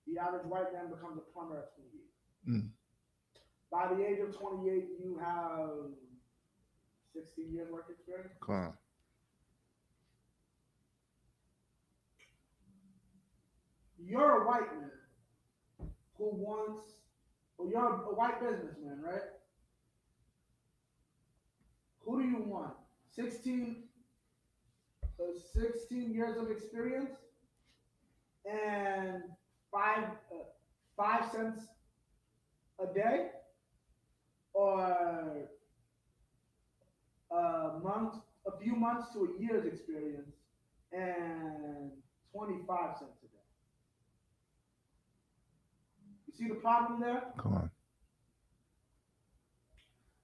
The average white man becomes a plumber at 28. Mm. By the age of 28, you have 16 years work experience. Come on. you're a white man who wants, well, you're a white businessman, right? Who do you want? 16, 16 years of experience and five, 5 cents a day, or a month, a few months to a year's experience and 25 cents a day. You see the problem there? Come on.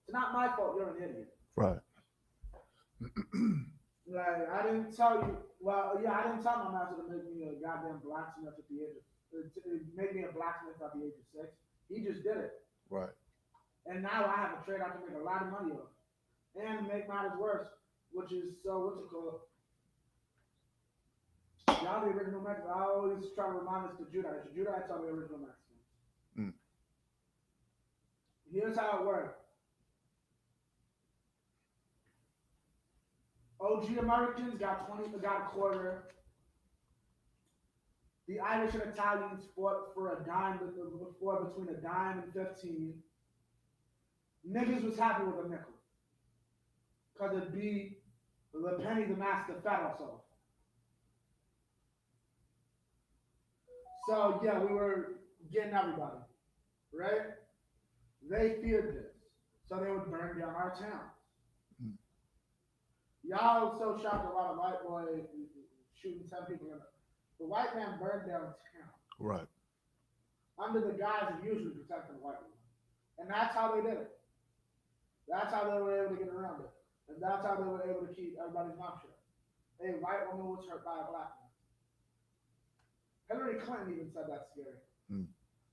It's not my fault you're an idiot. Right. Like, I didn't tell you, well, yeah, I didn't tell my master to make me a goddamn blacksmith at the age of, to make me a blacksmith at the age of 6. He just did it. Right. And now I have a trade I can make a lot of money off. And make matters worse, which is, so what's it called? Y'all the original Mexicans. I always try to remind us to Judites. Judites are the original Mexicans. Mm. Here's how it worked. OG Americans got a quarter. The Irish and Italians fought for a dime, fought between a dime and 15. Niggas was happy with a nickel. Because it'd be the penny the master fed us off. So yeah, we were getting everybody, right? They feared this. So they would burn down our town. Mm. Y'all so shocked about a white boy shooting 10 people in it. The white man burned down town. Right. Under the guise of usually protecting the white man. And that's how they did it. That's how they were able to get around it. And that's how they were able to keep everybody's mouth shut. A white woman was hurt by a black man. Hillary Clinton even said that's scary. Mm.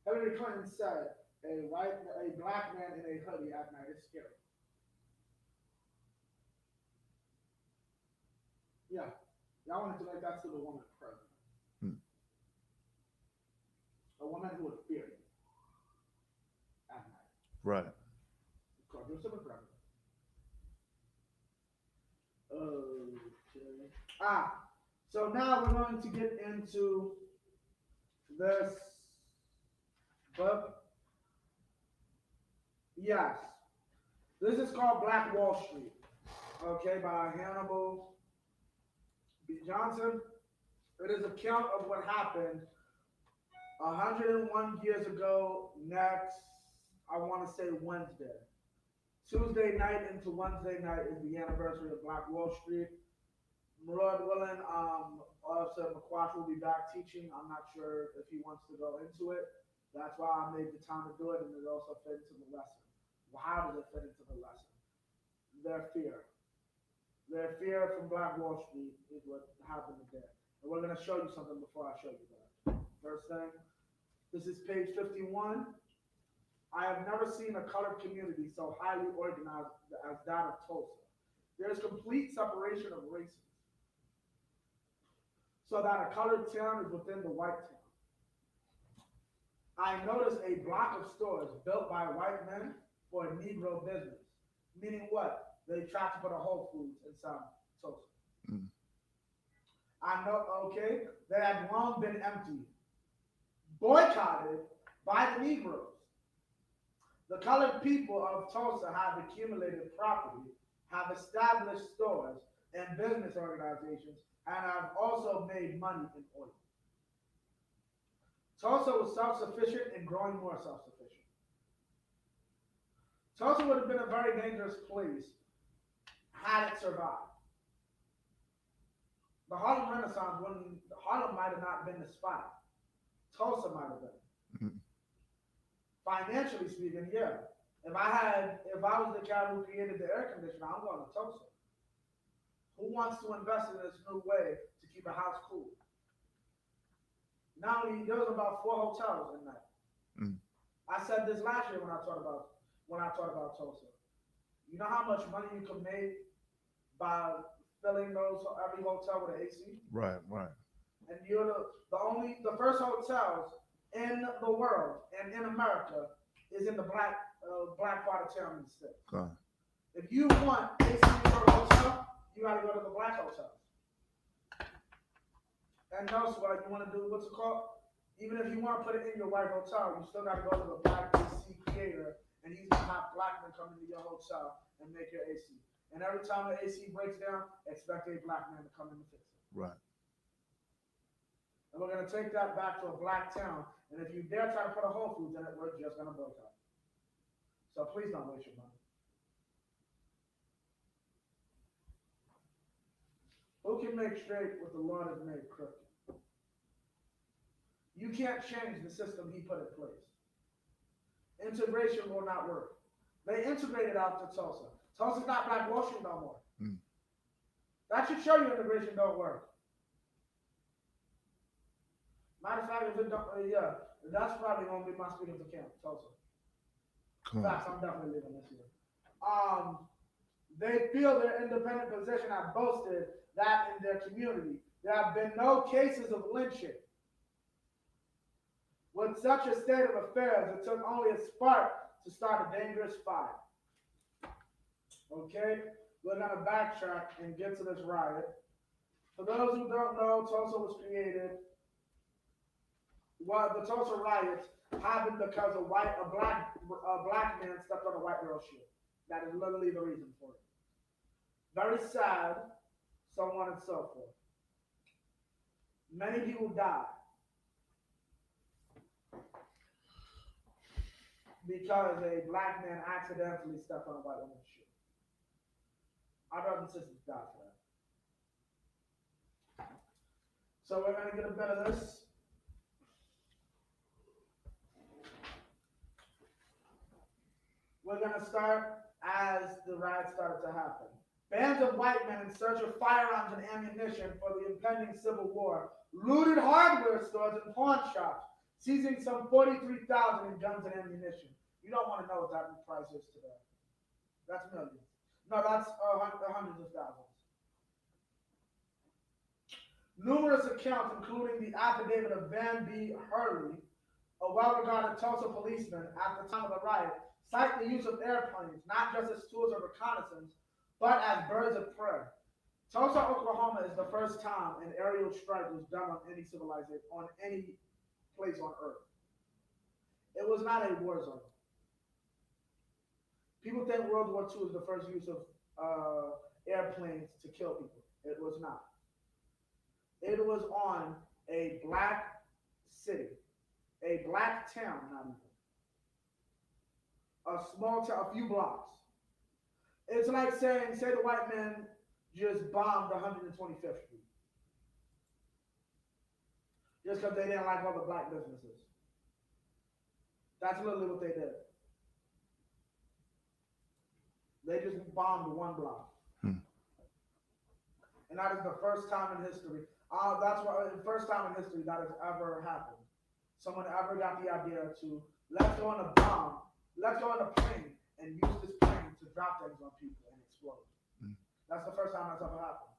Hillary Clinton said a black man in a hoodie at night is scary. Yeah. Y'all wanted to make that still a woman president. Mm. A woman who would fear you at night. Right. Because you're still a president. Okay. So now we're going to get into this book. Yes. This is called Black Wall Street. Okay, by Hannibal B. Johnson. It is an account of what happened 101 years ago next, I want to say Wednesday. Tuesday night into Wednesday night is the anniversary of Black Wall Street. Lord willing, Officer McQuash will be back teaching. I'm not sure if he wants to go into it. That's why I made the time to do it, and it also fit into the lesson. Well, how does it fit into the lesson? Their fear. Their fear from Black Wall Street is what happened today. And we're going to show you something before I show you that. First thing, this is page 51. I have never seen a colored community so highly organized as that of Tulsa. There is complete separation of races, so that a colored town is within the white town. I noticed a block of stores built by white men for a Negro business. Meaning what? They tried to put a Whole Foods inside Tulsa. Mm. I know, okay, they had long been empty, boycotted by the Negroes. The colored people of Tulsa have accumulated property, have established stores and business organizations, and have also made money in oil. Tulsa was self-sufficient and growing more self-sufficient. Tulsa would have been a very dangerous place had it survived. The Harlem Renaissance, Harlem might have not been the spot. Tulsa might have been. Mm. Financially speaking, yeah. If I was the guy who created the air conditioner, I'm going to Tulsa. Who wants to invest in this new way to keep a house cool? Not only there was about 4 hotels in that. Mm. I said this last year when I taught about Tulsa. You know how much money you can make by filling every hotel with an AC? Right. Right. And you're the first hotels in the world and in America is in the black part of town in the state. If you want AC in your hotel, you gotta go to the black hotels. And also, you want to do what's it called? Even if you want to put it in your white hotel, you still got to go to the black AC creator, and he's gonna have black men come into your hotel and make your AC. And every time the AC breaks down, expect a black man to come in and fix it. Right. And we're gonna take that back to a black town. And if you dare try to put a Whole Foods in it, we're just gonna boycott. So please don't waste your money. Who can make straight what the Lord has made crooked? You can't change the system he put in place. Integration will not work. They integrated out to Tulsa. Tulsa's not Black Wall Street no more. Mm. That should show you integration don't work. Matter of fact, if it don't, yeah, that's probably gonna be my speaking to camp, Tulsa. Facts, I'm definitely leaving this year. They feel their independent position have boasted that in their community. There have been no cases of lynching. With such a state of affairs, it took only a spark to start a dangerous fire. Okay, we're gonna backtrack and get to this riot. For those who don't know, Tulsa was created. Well, the Tulsa riots happened because a black man stepped on a white girl's shoe. That is literally the reason for it. Very sad, so on and so forth. Many people died because a black man accidentally stepped on a white woman's shoe. Our brothers and sisters died for that. So we're gonna get a bit of this. We're gonna start as the riot started to happen. Bands of white men in search of firearms and ammunition for the impending civil war looted hardware stores and pawn shops, seizing some 43,000 in guns and ammunition. You don't want to know what that price is today. That's millions. No, that's hundreds of thousands. Numerous accounts, including the affidavit of Van B. Hurley, a well-regarded Tulsa policeman at the time of the riot, cite the use of airplanes not just as tools of reconnaissance, but as birds of prey. Tulsa, Oklahoma is the first time an aerial strike was done on any civilization, on any place on earth. It was not a war zone. People think World War II is the first use of airplanes to kill people. It was not. It was on a black city, a black town, not even. A small town, a few blocks. It's like saying, say the white man just bombed 125th Street. Just because they didn't like all the black businesses. That's literally what they did. They just bombed one block. And that is the first time in history. That's what the first time in history that has ever happened. Someone ever got the idea to let's go on a bomb, let's go on a plane and use this plane to drop things on people and explode. That's the first time that's ever happened.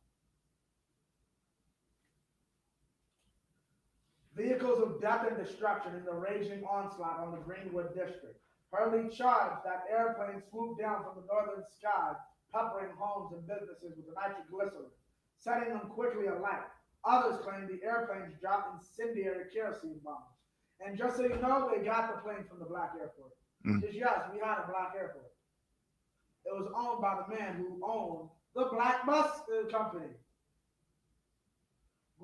Vehicles of death and destruction in the raging onslaught on the Greenwood district. Hurley charged that airplanes swooped down from the northern sky, peppering homes and businesses with nitroglycerin, setting them quickly alight. Others claim the airplanes dropped incendiary kerosene bombs. And just so you know, they got the plane from the black airport. Just yes, we had a black airport. It was owned by the man who owned the black bus company.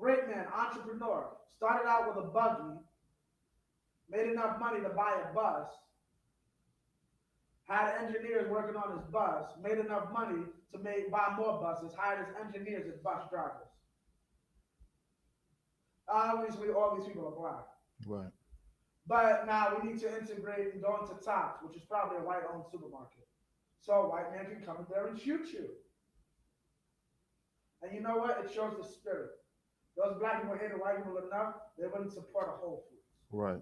Great man, entrepreneur. Started out with a buggy, made enough money to buy a bus, had engineers working on his bus, made enough money to buy more buses, hired his engineers as bus drivers. Obviously, all these people are black. Right. But now we need to integrate and go into Tops, which is probably a white-owned supermarket. So a white man can come in there and shoot you. And you know what? It shows the spirit. Those black people hated white people enough, they wouldn't support a Whole Foods. Right.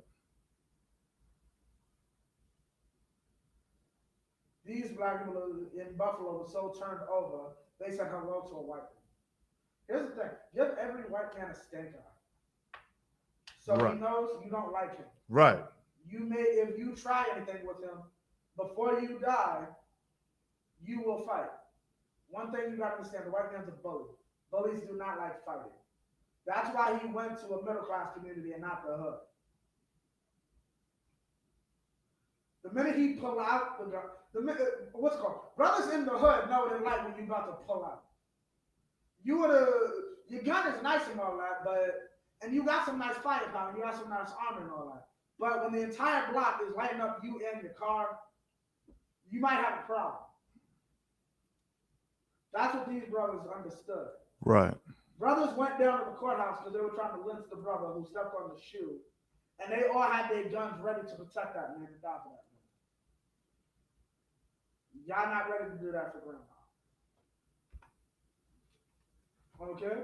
These black people in Buffalo were so turned over, they said hello to a white man. Here's the thing, give every white man a stink eye. So right. He knows you don't like him. Right. If you try anything with him, before you die, you will fight. One thing you gotta understand, the white man's a bully. Bullies do not like fighting. That's why he went to a middle class community and not the hood. The minute he pull out, the minute, what's it called? Brothers in the hood know what it's like when you about to pull out. You would have, your gun is nice and all that, but, and you got some nice firepower, you got some nice armor and all that. But when the entire block is lighting up you and your car, you might have a problem. That's what these brothers understood. Right. Brothers went down to the courthouse because they were trying to lynch the brother who stepped on the shoe. And they all had their guns ready to protect that man and die for that man. Y'all not ready to do that for grandma. Okay?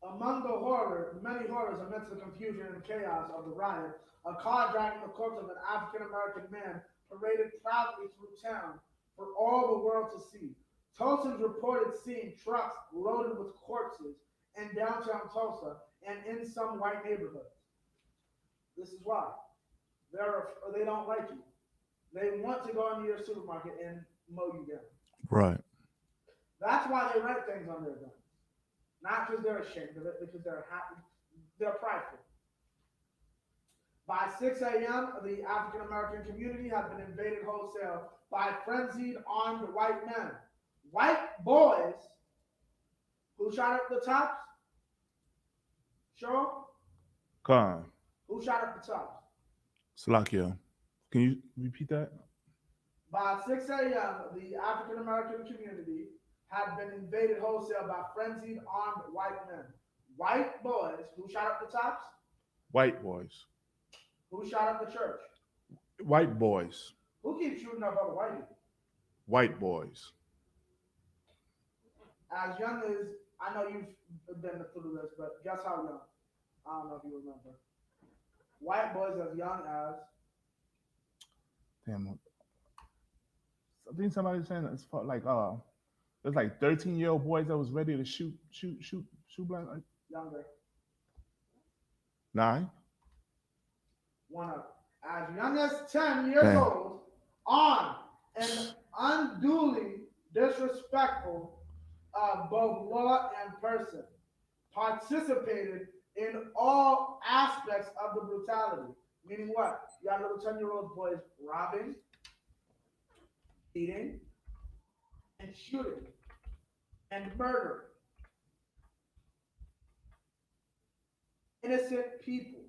Among the many horrors amidst the confusion and chaos of the riot, a car dragging the corpse of an African-American man paraded proudly through town for all the world to see. Tulsans reported seeing trucks loaded with corpses in downtown Tulsa and in some white neighborhoods. This is why. They don't like you. They want to go into your supermarket and mow you down. Right. That's why they write things on their guns. Not because they're ashamed of it, because they're happy, they're prideful. By 6 a.m., the African American community had been invaded wholesale by frenzied armed white men. White boys who shot up the tops. Sure? Khan. Who shot up the tops? Salakia. Can you repeat that? By 6 a.m., the African American community had been invaded wholesale by frenzied armed white men. White boys who shot up the tops. White boys. Who shot up the church? White boys. Who keeps shooting up other white people? White boys. As young as, I know you've been through this, but guess how young? I don't know if you remember. White boys as young as. Damn. I think somebody was saying it's like there's like 13-year-old boys that was ready to shoot black. Like, Younger. 9. One up. As young as 10 years old, armed and unduly disrespectful of both law and person, participated in all aspects of the brutality. Meaning what? You got little 10-year-old boys robbing, beating, and shooting, and murdering innocent people.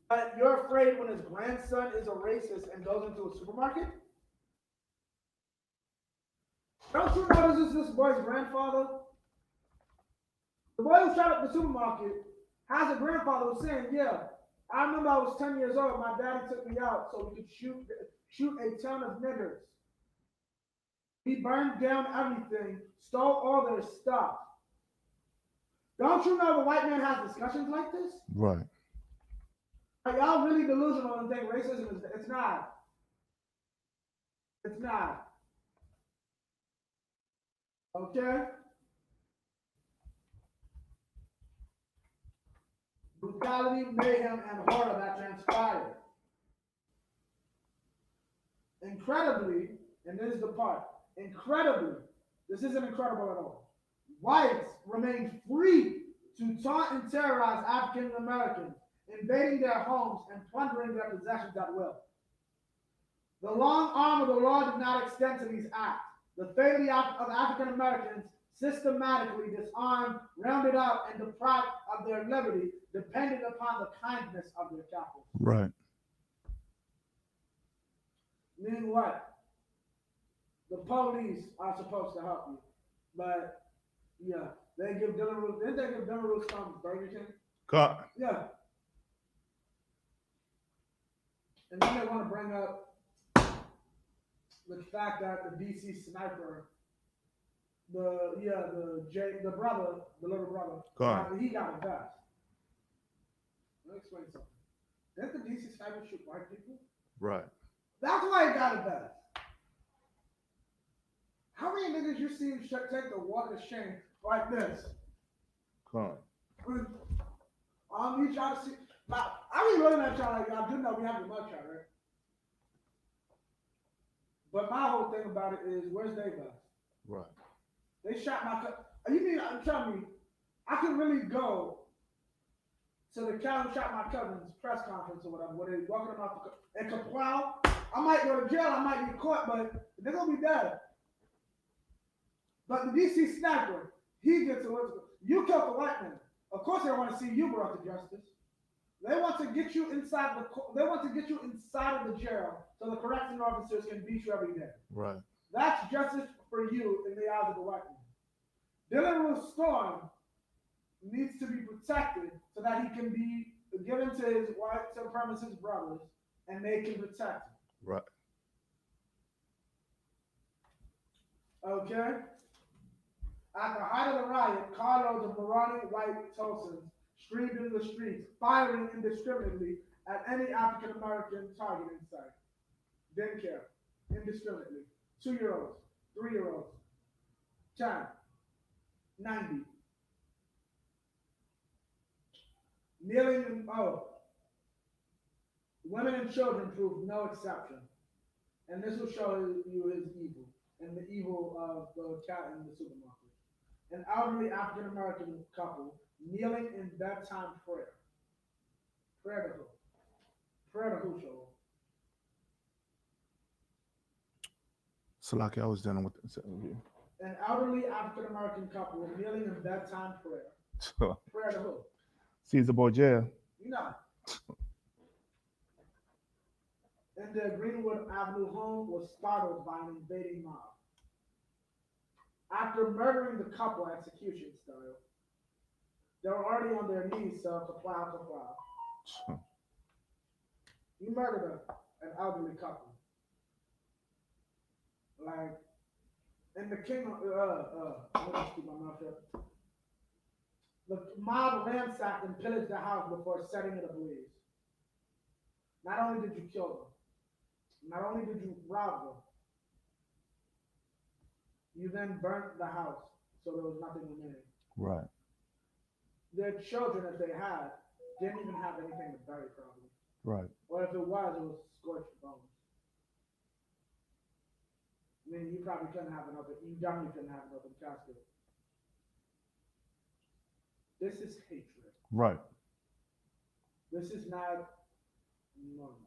But you're afraid when his grandson is a racist and goes into a supermarket? Don't you know this is this boy's grandfather? The boy who shot up the supermarket has a grandfather who's saying, yeah, I remember I was 10 years old, my daddy took me out so we could shoot a ton of niggers. He burned down everything, stole all their stuff. Don't you know the white man has discussions like this? Right. Are y'all really delusional and think racism is, it's not. It's not. Okay? Brutality, mayhem, and horror that transpired. Incredibly, and this is the part, incredibly, this isn't incredible at all. Whites remained free to taunt and terrorize African Americans, invading their homes and plundering their possessions at will. The long arm of the law did not extend to these acts. The fate of African Americans, systematically disarmed, rounded up, and deprived of their liberty, depended upon the kindness of their captors. Right. Meaning what? The police are supposed to help you, but yeah, they give dinner rules. Didn't they give dinner rules from Burger King? Khan. Yeah. And then they want to bring up the fact that the DC sniper, the brother, the little brother, he got a vest. Let me explain something. Didn't the DC sniper shoot white people? Right. That's why he got a vest. How many niggas you see him take the walk of shame like this? Khan. You try to see. Now, I be looking at y'all like y'all do know we have the mugshot, right? But my whole thing about it is, where's they vest? Right. They shot my. You mean I'm telling me, I can really go to the cow who shot my cousin's press conference or whatever, where they walking him out and Kaplow, I might go to jail, I might get caught, but they're gonna be dead. But the DC sniper, he gets away. You killed the white man. Of course, they don't want to see you brought to justice. They want to get you inside the. They want to get you inside of the jail so the correcting officers can beat you every day. Right. That's justice for you in the eyes of the white man. Dylan Ruth Storm needs to be protected so that he can be given to his white supremacist brothers and they can protect him. Right. Okay? At the height of the riot, carloads of marauding white Tulsans streamed into the streets, firing indiscriminately at any African American target in sight. Didn't care. Indiscriminately. 2-year-olds, 3-year-olds, 10, 90. Kneeling and women and children proved no exception. And this will show you his evil and the evil of the cat in the supermarket. An elderly African American couple kneeling in bedtime prayer. Prayer to who? Prayer to who, Shoal? Salaki, I was dealing with this. An elderly African American couple kneeling in bedtime prayer. Prayer to who? Caesar Borgia. You know. And their Greenwood Avenue home was startled by an invading mob. After murdering the couple execution style, they were already on their knees, so kaplow. You murdered an elderly couple. Like, in the kingdom, let me keep my mouth shut. The mob ransacked and pillaged the house before setting it ablaze. Not only did you kill them, not only did you rob them, you then burnt the house so there was nothing remaining. Right. Their children, if they had, didn't even have anything to bury, probably. Right. Or if it was scorched bones. I mean, you probably couldn't have you definitely couldn't have an open casket. This is hatred. Right. This is not normal.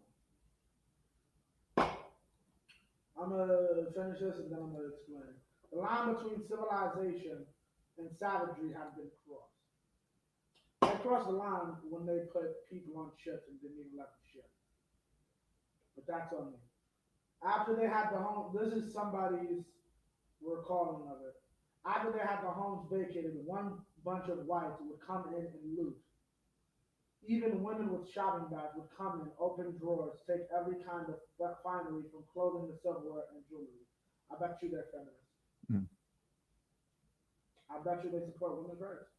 I'm going to finish this and then I'm going to explain. The line between civilization and savagery has been crossed. They crossed the line when they put people on ships and didn't even let them ship. But that's on me. After they had the home, this is somebody's recalling of it. After they had the homes vacated, one bunch of whites would come in and loot. Even women with shopping bags would come in, open drawers, take every kind of finery from clothing to silverware and jewelry. I bet you they're feminists. Mm. I bet you they support women's rights.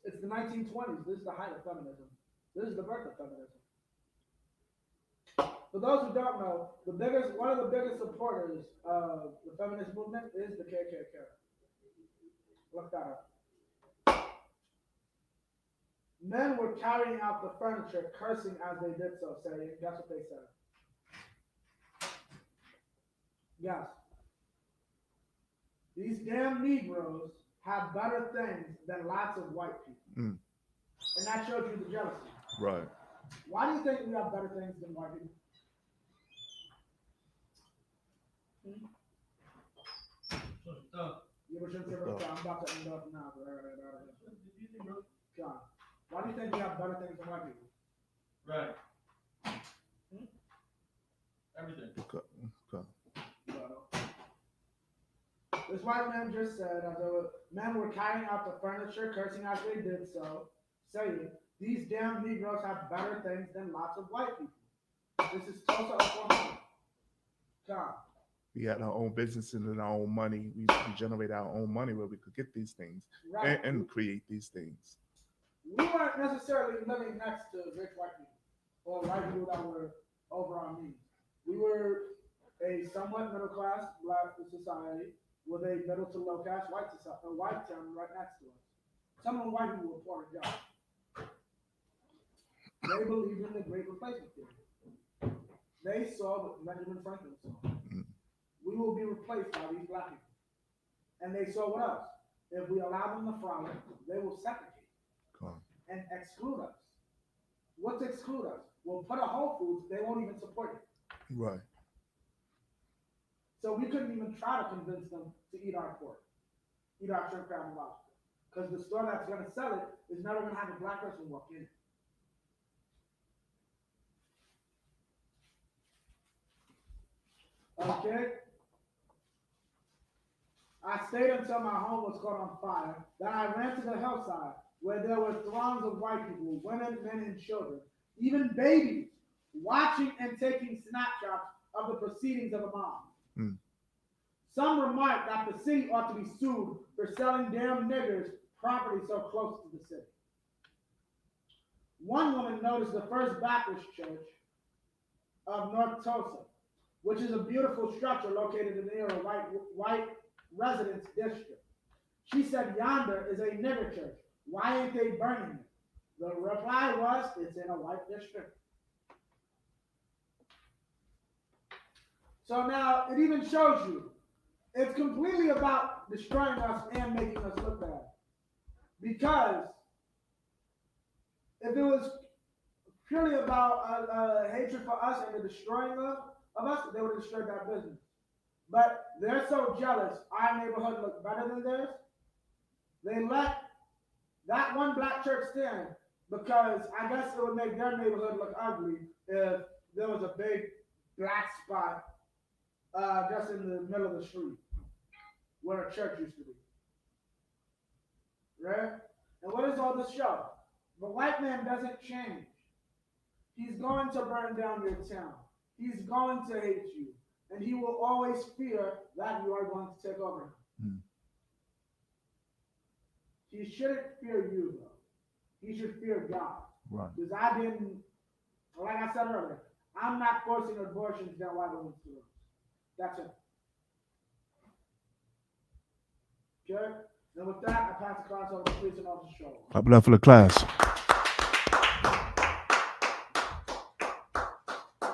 It's the 1920s. This is the height of feminism. This is the birth of feminism. For those who don't know, one of the biggest supporters of the feminist movement is the KKK. Look that up. Men were carrying out the furniture, cursing as they did so, saying, guess what they said? Yes. These damn Negroes have better things than lots of white people. Mm. And that shows you the jealousy. Right. Why do you think we have better things than white people? I'm about to end up now. John, why do you think we have better things than white people? Right. Everything. Okay. Well, this white man just said, as men were carrying out the furniture, cursing as they did so, saying, these damn Negroes have better things than lots of white people. This is Tulsa, Oklahoma. John. We had our own businesses and our own money. We generate our own money where we could get these things Right. and create these things. We weren't necessarily living next to rich white people or white people that were over our means. We were a somewhat middle class black society with a middle to low class white society, a white town right next to us. Some of the white people were poor and jobs. They believed in the great replacement theory. They saw what Benjamin Franklin saw. We will be replaced by these black people. And they saw what else? If we allow them to frolic, they will suffocate. and exclude us. What's exclude us? We'll put a Whole Foods, they won't even support it. Right. So we couldn't even try to convince them to eat our pork, eat our shrimp, crab, and lobster. Because the store that's going to sell it is never going to have a black person walk in. Okay? I stayed until my home was caught on fire. Then I ran to the hillside where there were throngs of white people, women, men, and children, even babies, watching and taking snapshots of the proceedings of a mob. Mm. Some remarked that the city ought to be sued for selling damn niggers property so close to the city. One woman noticed the First Baptist Church of North Tulsa, which is a beautiful structure located near a white residence district. She said, "Yonder is a nigger church. Why ain't they burning it?" The reply was, "It's in a white district." So now it even shows you, it's completely about destroying us and making us look bad. Because if it was purely about hatred for us and the destroying of us, they would have destroyed that business. But they're so jealous our neighborhood looked better than theirs. They let that one black church stand because I guess it would make their neighborhood look ugly if there was a big black spot just in the middle of the street where a church used to be. Right? And what does all this show? The white man doesn't change. He's going to burn down your town. He's going to hate you. And he will always fear that you are going to take over him. Mm. He shouldn't fear you, though. He should fear God. Right. Because I didn't, like I said earlier, I'm not forcing abortions down white women's throats. That's it. Okay? And with that, I pass the class over to Police and Officer Show. Clap it up for the class.